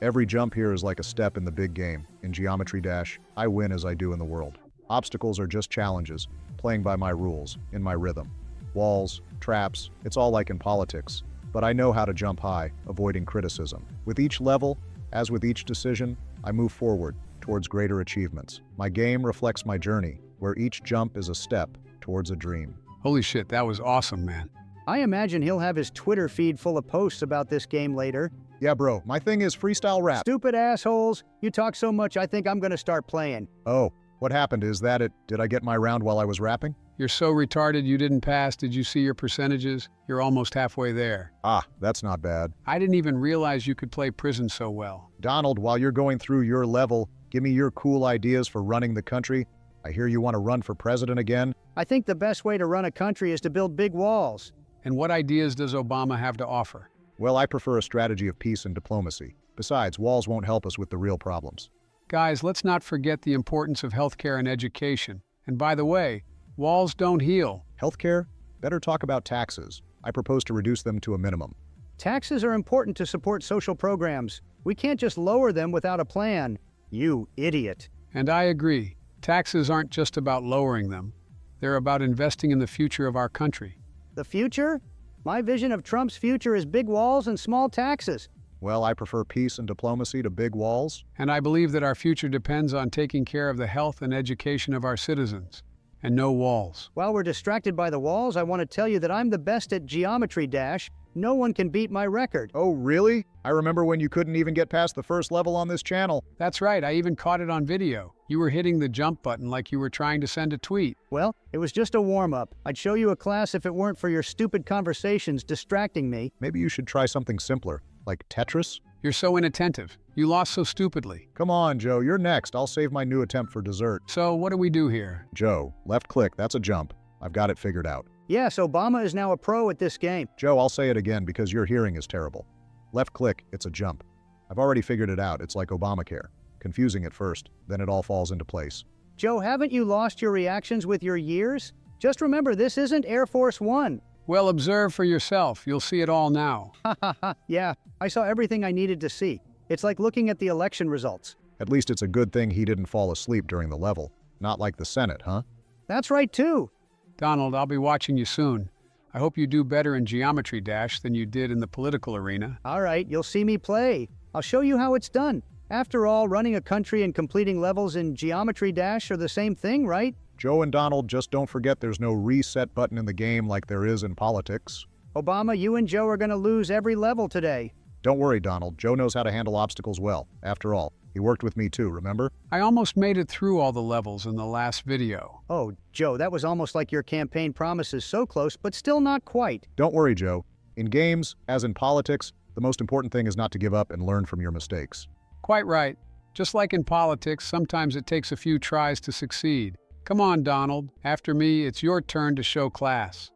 Every jump here is like a step in the big game. In Geometry Dash, I win as I do in the world. Obstacles are just challenges, playing by my rules, in my rhythm. Walls, traps, it's all like in politics. But I know how to jump high, avoiding criticism. With each level, as with each decision, I move forward towards greater achievements. My game reflects my journey, where each jump is a step towards a dream. Holy shit, that was awesome, man. I imagine he'll have his Twitter feed full of posts about this game later. Yeah, bro, my thing is freestyle rap. Stupid assholes, you talk so much I think I'm gonna start playing. Oh, what happened? Is that it? Did I get my round while I was rapping? You're so retarded you didn't pass. Did you see your percentages? You're almost halfway there. Ah, that's not bad. I didn't even realize you could play prison so well. Donald, while you're going through your level, give me your cool ideas for running the country. I hear you want to run for president again. I think the best way to run a country is to build big walls. And what ideas does Obama have to offer? Well, I prefer a strategy of peace and diplomacy. Besides, walls won't help us with the real problems. Guys, let's not forget the importance of healthcare and education. And by the way, walls don't heal. Healthcare? Better talk about taxes. I propose to reduce them to a minimum. Taxes are important to support social programs. We can't just lower them without a plan. You idiot. And I agree. Taxes aren't just about lowering them. They're about investing in the future of our country. The future? My vision of Trump's future is big walls and small taxes. Well, I prefer peace and diplomacy to big walls. And I believe that our future depends on taking care of the health and education of our citizens. And no walls. While we're distracted by the walls, I want to tell you that I'm the best at Geometry Dash. No one can beat my record. Oh, really? I remember when you couldn't even get past the first level on this channel. That's right, I even caught it on video. You were hitting the jump button like you were trying to send a tweet. Well, it was just a warm-up. I'd show you a class if it weren't for your stupid conversations distracting me. Maybe you should try something simpler, like Tetris? You're so inattentive. You lost so stupidly. Come on, Joe, you're next. I'll save my new attempt for dessert. So what do we do here? Joe, left click, that's a jump. I've got it figured out. Yes, Obama is now a pro at this game. Joe, I'll say it again because your hearing is terrible. Left click, it's a jump. I've already figured it out. It's like Obamacare. Confusing at first, then it all falls into place. Joe, haven't you lost your reactions with your years? Just remember, this isn't Air Force One. Well, observe for yourself. You'll see it all now. Ha ha ha. Yeah, I saw everything I needed to see. It's like looking at the election results. At least it's a good thing he didn't fall asleep during the level. Not like the Senate, huh? That's right, too. Donald, I'll be watching you soon. I hope you do better in Geometry Dash than you did in the political arena. All right, you'll see me play. I'll show you how it's done. After all, running a country and completing levels in Geometry Dash are the same thing, right? Joe and Donald, just don't forget there's no reset button in the game like there is in politics. Obama, you and Joe are going to lose every level today. Don't worry, Donald. Joe knows how to handle obstacles well. After all, he worked with me too, remember? I almost made it through all the levels in the last video. Oh, Joe, that was almost like your campaign promises, so close, but still not quite. Don't worry, Joe. In games, as in politics, the most important thing is not to give up and learn from your mistakes. Quite right. Just like in politics, sometimes it takes a few tries to succeed. Come on, Donald. After me, it's your turn to show class.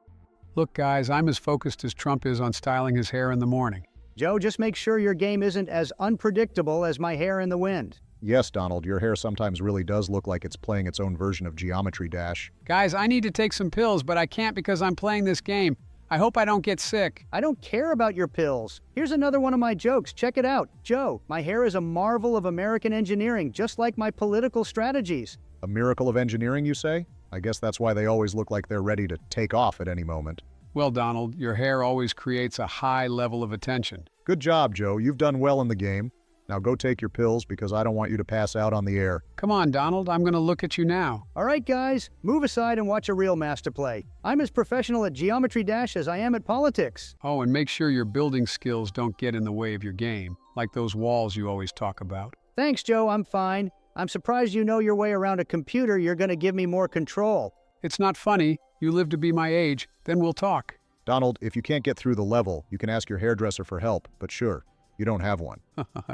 Look, guys, I'm as focused as Trump is on styling his hair in the morning. Joe, just make sure your game isn't as unpredictable as my hair in the wind. Yes, Donald, your hair sometimes really does look like it's playing its own version of Geometry Dash. Guys, I need to take some pills, but I can't because I'm playing this game. I hope I don't get sick. I don't care about your pills. Here's another one of my jokes. Check it out. Joe, my hair is a marvel of American engineering, just like my political strategies. A miracle of engineering, you say? I guess that's why they always look like they're ready to take off at any moment. Well, Donald, your hair always creates a high level of attention. Good job, Joe. You've done well in the game. Now go take your pills because I don't want you to pass out on the air. Come on, Donald, I'm going to look at you now. All right, guys, move aside and watch a real master play. I'm as professional at Geometry Dash as I am at politics. Oh, and make sure your building skills don't get in the way of your game, like those walls you always talk about. Thanks, Joe, I'm fine. I'm surprised you know your way around a computer. You're going to give me more control. It's not funny. You live to be my age, then we'll talk. Donald, if you can't get through the level, you can ask your hairdresser for help, but sure, you don't have one.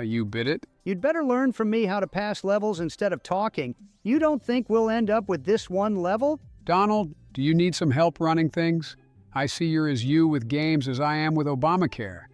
You bit it? You'd better learn from me how to pass levels instead of talking. You don't think we'll end up with this one level? Donald, do you need some help running things? I see you're as you with games as I am with Obamacare.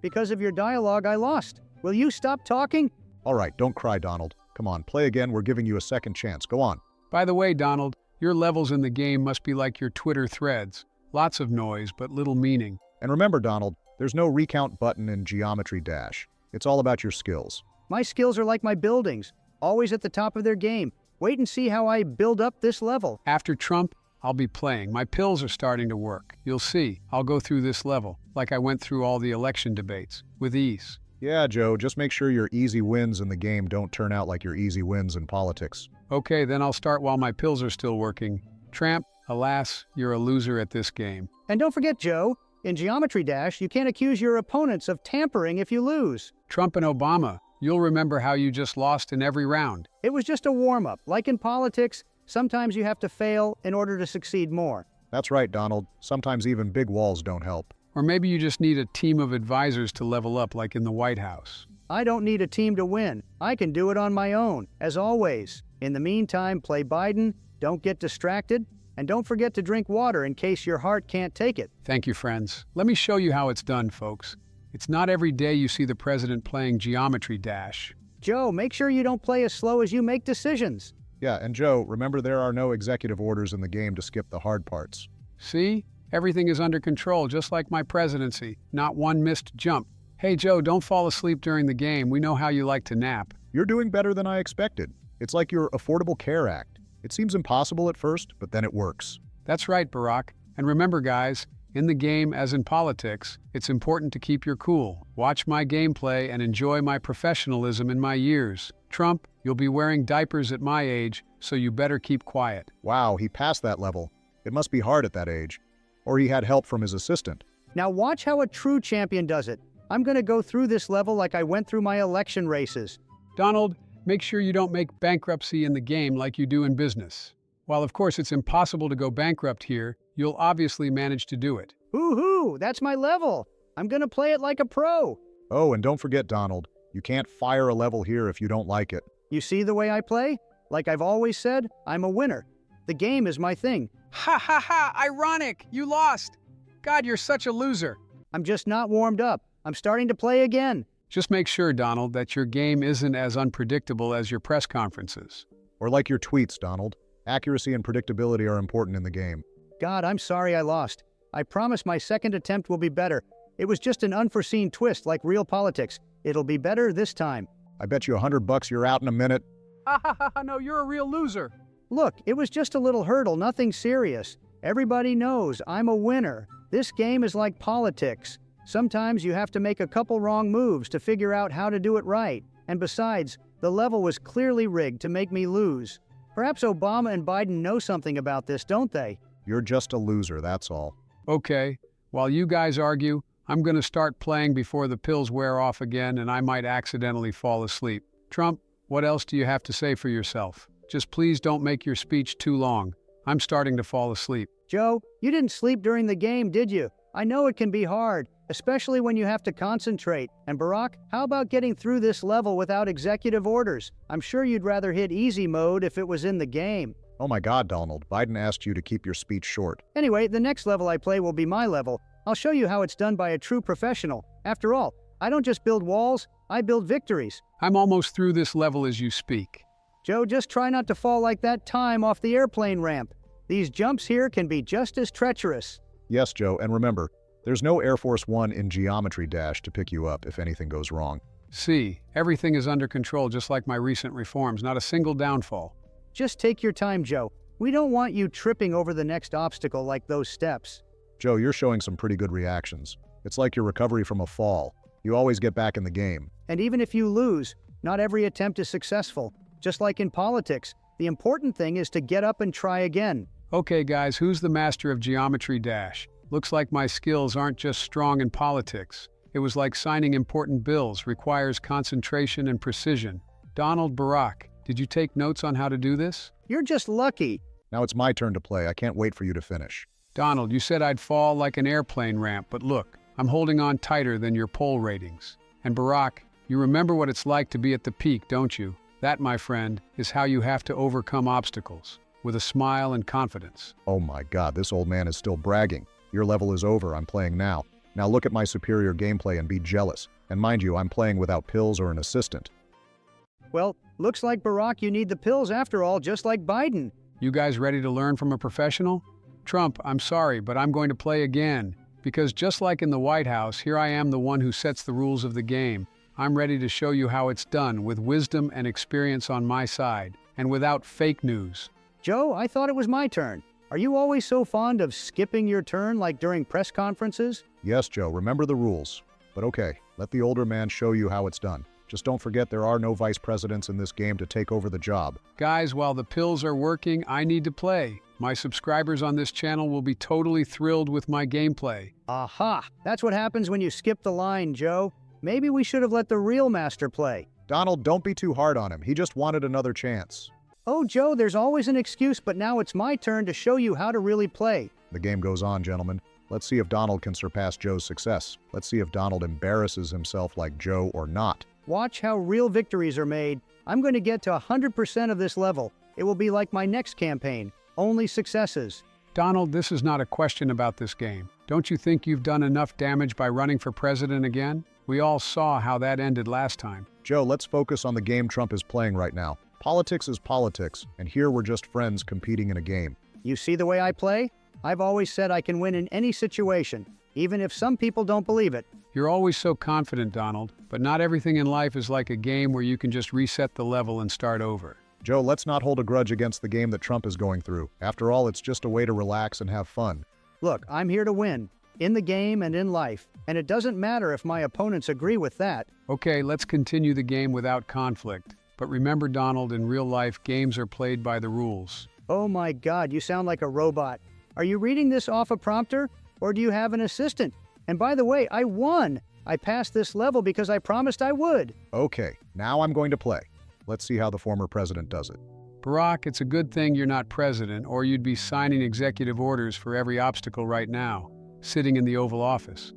Because of your dialogue, I lost. Will you stop talking? All right, don't cry, Donald. Come on, play again. We're giving you a second chance. Go on. By the way, Donald, your levels in the game must be like your Twitter threads. Lots of noise, but little meaning. And remember, Donald, there's no recount button in Geometry Dash. It's all about your skills. My skills are like my buildings, always at the top of their game. Wait and see how I build up this level. After Trump, I'll be playing. My pills are starting to work. You'll see. I'll go through this level, like I went through all the election debates, with ease. Yeah, Joe, just make sure your easy wins in the game don't turn out like your easy wins in politics. Okay, then I'll start while my pills are still working. Tramp, alas, you're a loser at this game. And don't forget, Joe, in Geometry Dash, you can't accuse your opponents of tampering if you lose. Trump and Obama, you'll remember how you just lost in every round. It was just a warm-up. Like in politics, sometimes you have to fail in order to succeed more. That's right, Donald. Sometimes even big walls don't help. Or maybe you just need a team of advisors to level up like in the White House. I don't need a team to win. I can do it on my own, as always. In the meantime, play Biden, don't get distracted, and don't forget to drink water in case your heart can't take it. Thank you, friends. Let me show you how it's done, folks. It's not every day you see the president playing Geometry Dash. Joe, make sure you don't play as slow as you make decisions. Yeah, and Joe, remember there are no executive orders in the game to skip the hard parts. See? Everything is under control, just like my presidency. Not one missed jump. Hey, Joe, don't fall asleep during the game. We know how you like to nap. You're doing better than I expected. It's like your Affordable Care Act. It seems impossible at first, but then it works. That's right, Barack. And remember, guys, in the game, as in politics, it's important to keep your cool. Watch my gameplay and enjoy my professionalism in my years. Trump, you'll be wearing diapers at my age, so you better keep quiet. Wow, he passed that level. It must be hard at that age. Or he had help from his assistant. Now watch how a true champion does it. I'm gonna go through this level like I went through my election races. Donald, make sure you don't make bankruptcy in the game like you do in business. While of course it's impossible to go bankrupt here, you'll obviously manage to do it. Woohoo! That's my level! I'm gonna play it like a pro! Oh, and don't forget, Donald, you can't fire a level here if you don't like it. You see the way I play? Like I've always said, I'm a winner. The game is my thing. Ha ha ha! Ironic! You lost! God, you're such a loser. I'm just not warmed up. I'm starting to play again. Just make sure, Donald, that your game isn't as unpredictable as your press conferences. Or like your tweets, Donald. Accuracy and predictability are important in the game. God, I'm sorry I lost. I promise my second attempt will be better. It was just an unforeseen twist like real politics. It'll be better this time. I bet you $100 you're out in a minute. Ha ha ha! No, you're a real loser. Look, it was just a little hurdle, nothing serious. Everybody knows I'm a winner. This game is like politics. Sometimes you have to make a couple wrong moves to figure out how to do it right. And besides, the level was clearly rigged to make me lose. Perhaps Obama and Biden know something about this, don't they? You're just a loser, that's all. Okay, while you guys argue, I'm going to start playing before the pills wear off again and I might accidentally fall asleep. Trump, what else do you have to say for yourself? Just please don't make your speech too long. I'm starting to fall asleep. Joe, you didn't sleep during the game, did you? I know it can be hard, especially when you have to concentrate. And Barack, how about getting through this level without executive orders? I'm sure you'd rather hit easy mode if it was in the game. Oh my God, Donald, Biden asked you to keep your speech short. Anyway, the next level I play will be my level. I'll show you how it's done by a true professional. After all, I don't just build walls, I build victories. I'm almost through this level as you speak. Joe, just try not to fall like that time off the airplane ramp. These jumps here can be just as treacherous. Yes, Joe, and remember, there's no Air Force One in Geometry Dash to pick you up if anything goes wrong. See, everything is under control just like my recent reforms, not a single downfall. Just take your time, Joe. We don't want you tripping over the next obstacle like those steps. Joe, you're showing some pretty good reactions. It's like your recovery from a fall. You always get back in the game. And even if you lose, not every attempt is successful. Just like in politics, the important thing is to get up and try again. Okay, guys, who's the master of Geometry Dash? Looks like my skills aren't just strong in politics. It was like signing important bills, requires concentration and precision. Donald Barack, did you take notes on how to do this? You're just lucky. Now it's my turn to play. I can't wait for you to finish. Donald, you said I'd fall like an airplane ramp, but look, I'm holding on tighter than your poll ratings. And Barack, you remember what it's like to be at the peak, don't you? That, my friend, is how you have to overcome obstacles, with a smile and confidence. Oh my God, this old man is still bragging. Your level is over, I'm playing now. Now look at my superior gameplay and be jealous. And mind you, I'm playing without pills or an assistant. Well, looks like Barack, you need the pills after all, just like Biden. You guys ready to learn from a professional? Trump, I'm sorry, but I'm going to play again. Because just like in the White House, here I am the one who sets the rules of the game. I'm ready to show you how it's done with wisdom and experience on my side, and without fake news. Joe, I thought it was my turn. Are you always so fond of skipping your turn like during press conferences? Yes, Joe, remember the rules. But okay, let the older man show you how it's done. Just don't forget there are no vice presidents in this game to take over the job. Guys, while the pills are working, I need to play. My subscribers on this channel will be totally thrilled with my gameplay. Aha! That's what happens when you skip the line, Joe. Maybe we should have let the real master play. Donald, don't be too hard on him. He just wanted another chance. Oh, Joe, there's always an excuse, but now it's my turn to show you how to really play. The game goes on, gentlemen. Let's see if Donald can surpass Joe's success. Let's see if Donald embarrasses himself like Joe or not. Watch how real victories are made. I'm going to get to 100% of this level. It will be like my next campaign. Only successes. Donald, this is not a question about this game. Don't you think you've done enough damage by running for president again? We all saw how that ended last time. Joe, let's focus on the game Trump is playing right now. Politics is politics, and here we're just friends competing in a game. You see the way I play? I've always said I can win in any situation, even if some people don't believe it. You're always so confident, Donald, but not everything in life is like a game where you can just reset the level and start over. Joe, let's not hold a grudge against the game that Trump is going through. After all, it's just a way to relax and have fun. Look, I'm here to win, in the game and in life, and it doesn't matter if my opponents agree with that. Okay, let's continue the game without conflict. But remember, Donald, in real life, games are played by the rules. Oh my God, you sound like a robot. Are you reading this off a prompter, or do you have an assistant? And by the way, I won! I passed this level because I promised I would. Okay, now I'm going to play. Let's see how the former president does it. Barack, it's a good thing you're not president, or you'd be signing executive orders for every obstacle right now, sitting in the Oval Office.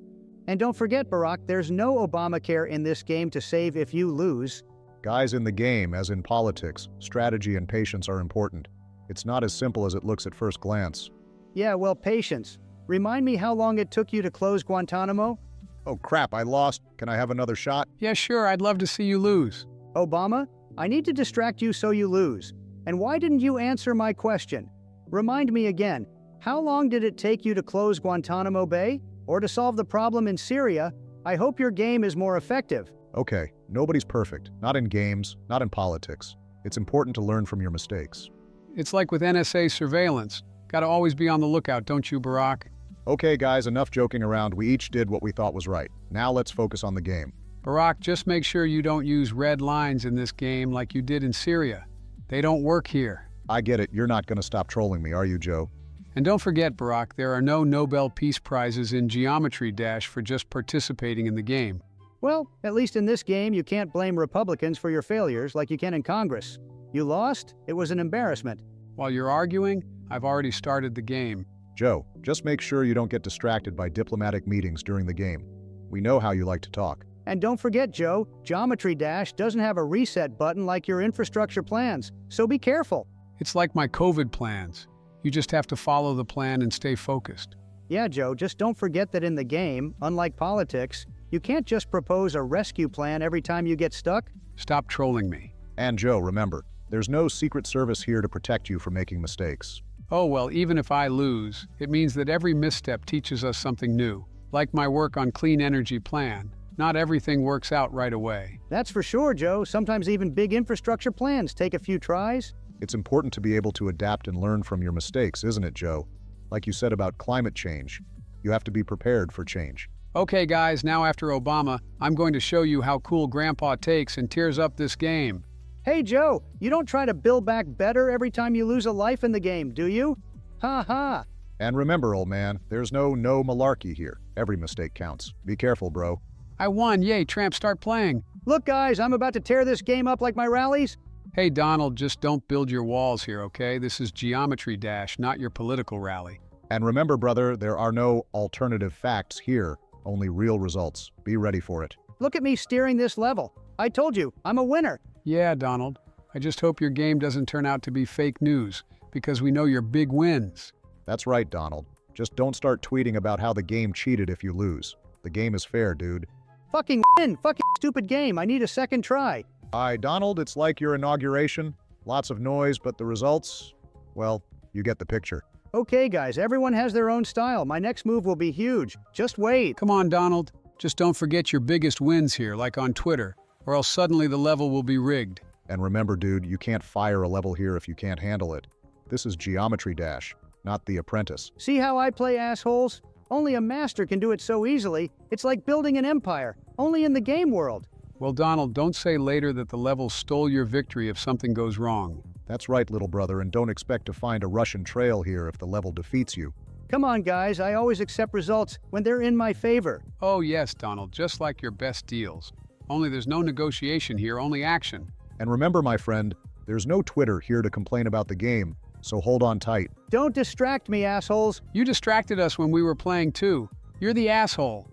And don't forget, Barack, there's no Obamacare in this game to save if you lose. Guys, in the game, as in politics, strategy and patience are important. It's not as simple as it looks at first glance. Yeah, well, patience. Remind me how long it took you to close Guantanamo? Oh crap, I lost. Can I have another shot? Yeah, sure, I'd love to see you lose. Obama, I need to distract you so you lose. And why didn't you answer my question? Remind me again, how long did it take you to close Guantanamo Bay? Or to solve the problem in Syria? I hope your game is more effective. Okay, nobody's perfect. Not in games, not in politics. It's important to learn from your mistakes. It's like with NSA surveillance. Gotta always be on the lookout, don't you, Barack? Okay guys, enough joking around. We each did what we thought was right. Now let's focus on the game. Barack, just make sure you don't use red lines in this game like you did in Syria. They don't work here. I get it. You're not going to stop trolling me, are you, Joe? And don't forget, Barack, there are no Nobel Peace Prizes in Geometry Dash for just participating in the game. Well, at least in this game, you can't blame Republicans for your failures like you can in Congress. You lost, it was an embarrassment. While you're arguing, I've already started the game. Joe, just make sure you don't get distracted by diplomatic meetings during the game. We know how you like to talk. And don't forget, Joe, Geometry Dash doesn't have a reset button like your infrastructure plans, so be careful. It's like my COVID plans. You just have to follow the plan and stay focused. Yeah, Joe, just don't forget that in the game, unlike politics, you can't just propose a rescue plan every time you get stuck. Stop trolling me. And Joe, remember, there's no Secret Service here to protect you from making mistakes. Oh, well, even if I lose, it means that every misstep teaches us something new. Like my work on Clean Energy Plan. Not everything works out right away. That's for sure, Joe. Sometimes even big infrastructure plans take a few tries. It's important to be able to adapt and learn from your mistakes, isn't it, Joe? Like you said about climate change, you have to be prepared for change. Okay, guys, now after Obama, I'm going to show you how cool Grandpa takes and tears up this game. Hey, Joe, you don't try to build back better every time you lose a life in the game, do you? Ha ha. And remember, old man, there's no malarkey here. Every mistake counts. Be careful, bro. I won, yay, Tramp, start playing. Look, guys, I'm about to tear this game up like my rallies. Hey, Donald, just don't build your walls here, okay? This is Geometry Dash, not your political rally. And remember, brother, there are no alternative facts here, only real results. Be ready for it. Look at me steering this level. I told you, I'm a winner. Yeah, Donald. I just hope your game doesn't turn out to be fake news, because we know your big wins. That's right, Donald. Just don't start tweeting about how the game cheated if you lose. The game is fair, dude. Fucking win, fucking stupid game. I need a second try. Hi, Donald, it's like your inauguration. Lots of noise, but the results, well, you get the picture. Okay, guys, everyone has their own style. My next move will be huge. Just wait. Come on, Donald. Just don't forget your biggest wins here, like on Twitter, or else suddenly the level will be rigged. And remember, dude, you can't fire a level here if you can't handle it. This is Geometry Dash, not The Apprentice. See how I play, assholes? Only a master can do it so easily. It's like building an empire, only in the game world. Well, Donald, don't say later that the level stole your victory if something goes wrong. That's right, little brother, and don't expect to find a Russian trail here if the level defeats you. Come on, guys, I always accept results when they're in my favor. Oh yes, Donald, just like your best deals. Only there's no negotiation here, only action. And remember, my friend, there's no Twitter here to complain about the game, so hold on tight. Don't distract me, assholes. You distracted us when we were playing too. You're the asshole.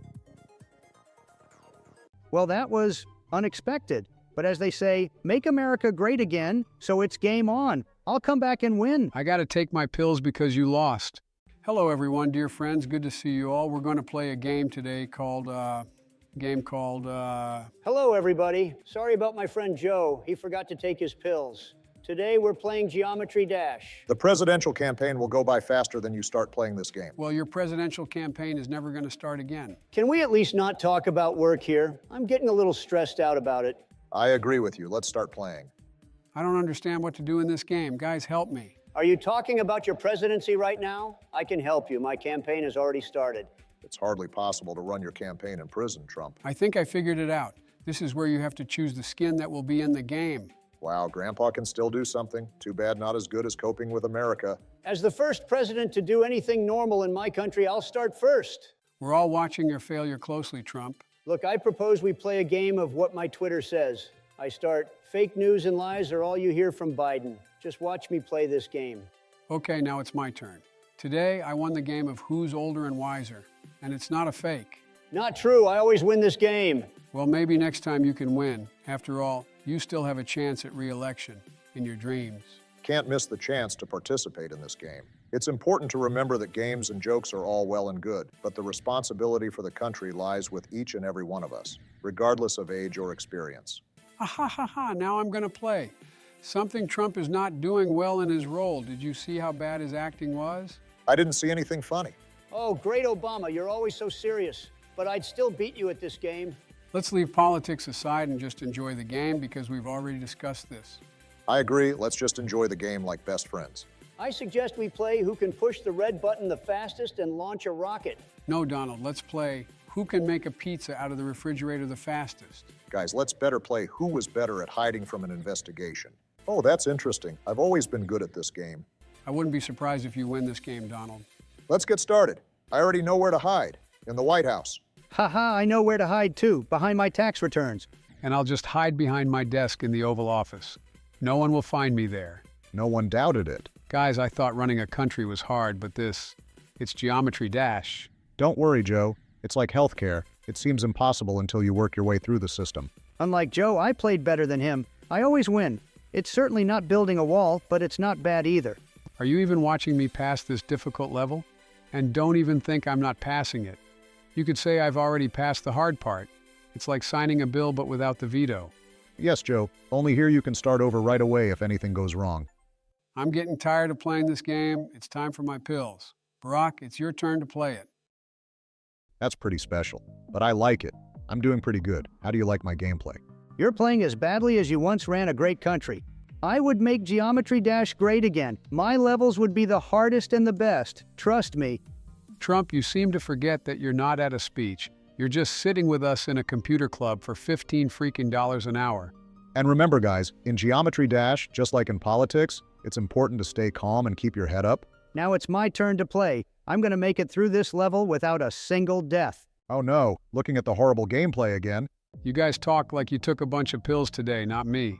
Well, that was unexpected. But as they say, make America great again, so it's game on. I'll come back and win. I gotta take my pills because you lost. Hello everyone, dear friends, good to see you all. We're going to play a game today called, Hello, everybody. Sorry about my friend Joe. He forgot to take his pills. Today, we're playing Geometry Dash. The presidential campaign will go by faster than you start playing this game. Well, your presidential campaign is never going to start again. Can we at least not talk about work here? I'm getting a little stressed out about it. I agree with you. Let's start playing. I don't understand what to do in this game. Guys, help me. Are you talking about your presidency right now? I can help you. My campaign has already started. It's hardly possible to run your campaign in prison, Trump. I think I figured it out. This is where you have to choose the skin that will be in the game. Wow, Grandpa can still do something. Too bad not as good as coping with America. As the first president to do anything normal in my country, I'll start first. We're all watching your failure closely, Trump. Look, I propose we play a game of what my Twitter says. I start, fake news and lies are all you hear from Biden. Just watch me play this game. Okay, now it's my turn. Today, I won the game of who's older and wiser, and it's not a fake. Not true, I always win this game. Well, maybe next time you can win. After all, you still have a chance at re-election in your dreams. Can't miss the chance to participate in this game. It's important to remember that games and jokes are all well and good, but the responsibility for the country lies with each and every one of us, regardless of age or experience. Ha ha ha ha, now I'm gonna play. Something Trump is not doing well in his role. Did you see how bad his acting was? I didn't see anything funny. Oh, great Obama, you're always so serious. But I'd still beat you at this game. Let's leave politics aside and just enjoy the game because we've already discussed this. I agree, let's just enjoy the game like best friends. I suggest we play who can push the red button the fastest and launch a rocket. No, Donald, let's play who can make a pizza out of the refrigerator the fastest. Guys, let's better play who was better at hiding from an investigation. Oh, that's interesting. I've always been good at this game. I wouldn't be surprised if you win this game, Donald. Let's get started. I already know where to hide. In the White House. Haha, I know where to hide too, behind my tax returns. And I'll just hide behind my desk in the Oval Office. No one will find me there. No one doubted it. Guys, I thought running a country was hard, but it's Geometry Dash. Don't worry, Joe. It's like healthcare. It seems impossible until you work your way through the system. Unlike Joe, I played better than him. I always win. It's certainly not building a wall, but it's not bad either. Are you even watching me pass this difficult level? And don't even think I'm not passing it. You could say I've already passed the hard part. It's like signing a bill but without the veto. Yes, Joe. Only here you can start over right away if anything goes wrong. I'm getting tired of playing this game. It's time for my pills. Barack, it's your turn to play it. That's pretty special. But I like it. I'm doing pretty good. How do you like my gameplay? You're playing as badly as you once ran a great country. I would make Geometry Dash great again. My levels would be the hardest and the best. Trust me. Trump, you seem to forget that you're not at a speech. You're just sitting with us in a computer club for $15 freaking an hour. And remember, guys, in Geometry Dash, just like in politics, it's important to stay calm and keep your head up. Now it's my turn to play. I'm going to make it through this level without a single death. Oh no, looking at the horrible gameplay again. You guys talk like you took a bunch of pills today, not me.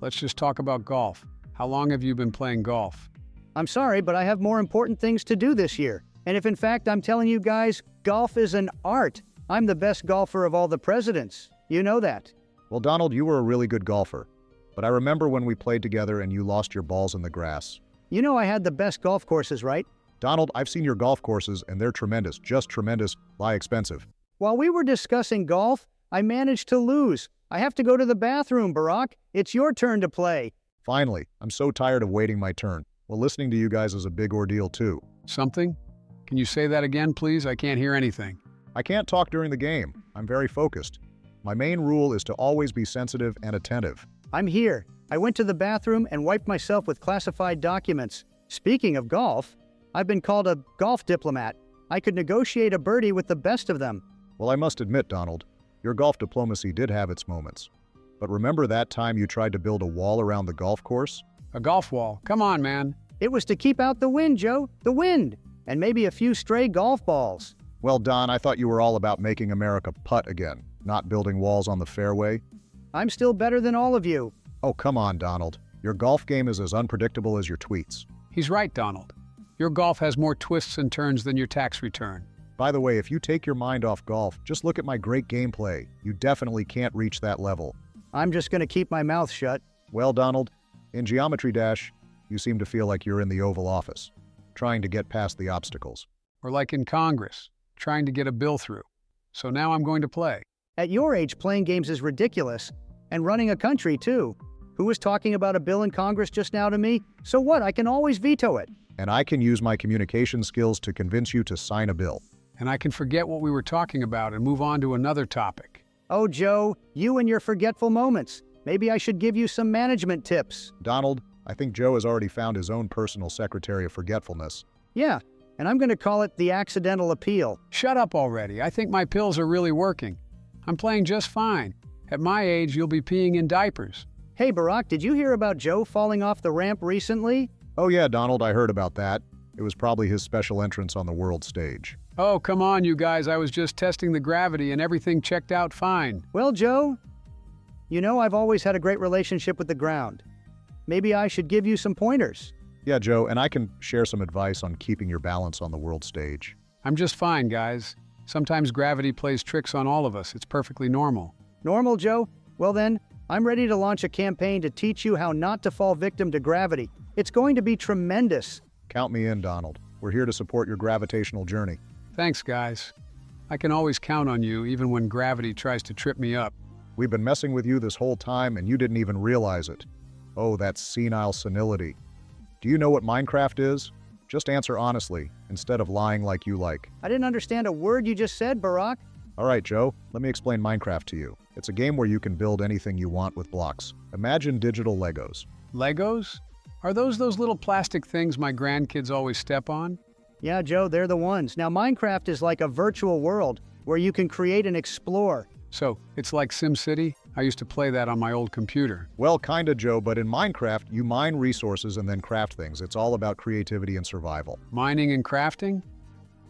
Let's just talk about golf. How long have you been playing golf? I'm sorry, but I have more important things to do this year. And if in fact I'm telling you guys, golf is an art. I'm the best golfer of all the presidents. You know that. Well, Donald, you were a really good golfer. But I remember when we played together and you lost your balls in the grass. You know I had the best golf courses, right? Donald, I've seen your golf courses and they're tremendous, just tremendous, lie expensive. While we were discussing golf, I managed to lose. I have to go to the bathroom, Barack. It's your turn to play. Finally, I'm so tired of waiting my turn. Well, listening to you guys is a big ordeal too. Something? Can you say that again, please? I can't hear anything. I can't talk during the game. I'm very focused. My main rule is to always be sensitive and attentive. I'm here. I went to the bathroom and wiped myself with classified documents. Speaking of golf, I've been called a golf diplomat. I could negotiate a birdie with the best of them. Well, I must admit, Donald, your golf diplomacy did have its moments. But remember that time you tried to build a wall around the golf course? A golf wall? Come on, man. It was to keep out the wind, Joe. The wind. And maybe a few stray golf balls. Well, Don, I thought you were all about making America putt again, not building walls on the fairway. I'm still better than all of you. Oh, come on, Donald. Your golf game is as unpredictable as your tweets. He's right, Donald. Your golf has more twists and turns than your tax return. By the way, if you take your mind off golf, just look at my great gameplay. You definitely can't reach that level. I'm just going to keep my mouth shut. Well, Donald, in Geometry Dash, you seem to feel like you're in the Oval Office, trying to get past the obstacles. Or like in Congress, trying to get a bill through. So now I'm going to play. At your age, playing games is ridiculous. And running a country, too. Who was talking about a bill in Congress just now to me? So what? I can always veto it. And I can use my communication skills to convince you to sign a bill. And I can forget what we were talking about and move on to another topic. Oh, Joe, you and your forgetful moments. Maybe I should give you some management tips. Donald, I think Joe has already found his own personal secretary of forgetfulness. Yeah, and I'm going to call it the accidental appeal. Shut up already. I think my pills are really working. I'm playing just fine. At my age, you'll be peeing in diapers. Hey, Barack, did you hear about Joe falling off the ramp recently? Oh yeah, Donald, I heard about that. It was probably his special entrance on the world stage. Oh, come on, you guys. I was just testing the gravity and everything checked out fine. Well, Joe, you know I've always had a great relationship with the ground. Maybe I should give you some pointers. Yeah, Joe, and I can share some advice on keeping your balance on the world stage. I'm just fine, guys. Sometimes gravity plays tricks on all of us. It's perfectly normal. Normal, Joe? Well then, I'm ready to launch a campaign to teach you how not to fall victim to gravity. It's going to be tremendous. Count me in, Donald. We're here to support your gravitational journey. Thanks, guys. I can always count on you, even when gravity tries to trip me up. We've been messing with you this whole time and you didn't even realize it. Oh, that senile senility. Do you know what Minecraft is? Just answer honestly, instead of lying like you like. I didn't understand a word you just said, Barack. All right, Joe, let me explain Minecraft to you. It's a game where you can build anything you want with blocks. Imagine digital Legos. Legos? Are those little plastic things my grandkids always step on? Yeah, Joe, they're the ones. Now, Minecraft is like a virtual world where you can create and explore. So, it's like SimCity? I used to play that on my old computer. Well, kinda, Joe, but in Minecraft, you mine resources and then craft things. It's all about creativity and survival. Mining and crafting?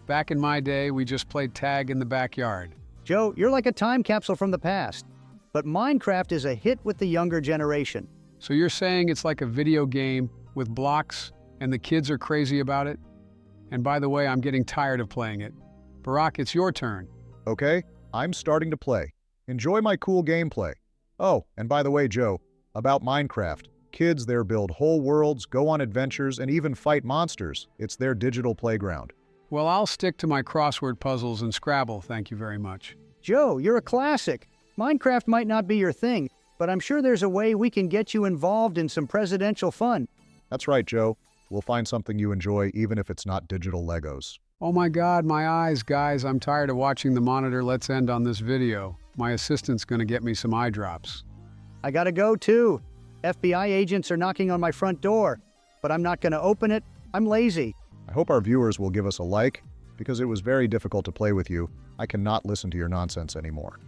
Back in my day, we just played tag in the backyard. Joe, you're like a time capsule from the past. But Minecraft is a hit with the younger generation. So you're saying it's like a video game with blocks and the kids are crazy about it? And by the way, I'm getting tired of playing it. Barack, it's your turn. Okay, I'm starting to play. Enjoy my cool gameplay. Oh, and by the way, Joe, about Minecraft. Kids there build whole worlds, go on adventures, and even fight monsters. It's their digital playground. Well, I'll stick to my crossword puzzles and Scrabble, thank you very much. Joe, you're a classic. Minecraft might not be your thing, but I'm sure there's a way we can get you involved in some presidential fun. That's right, Joe. We'll find something you enjoy, even if it's not digital Legos. Oh my God, my eyes, guys. I'm tired of watching the monitor. Let's end on this video. My assistant's gonna get me some eye drops. I gotta go too. FBI agents are knocking on my front door, but I'm not gonna open it. I'm lazy. I hope our viewers will give us a like, because it was very difficult to play with you. I cannot listen to your nonsense anymore.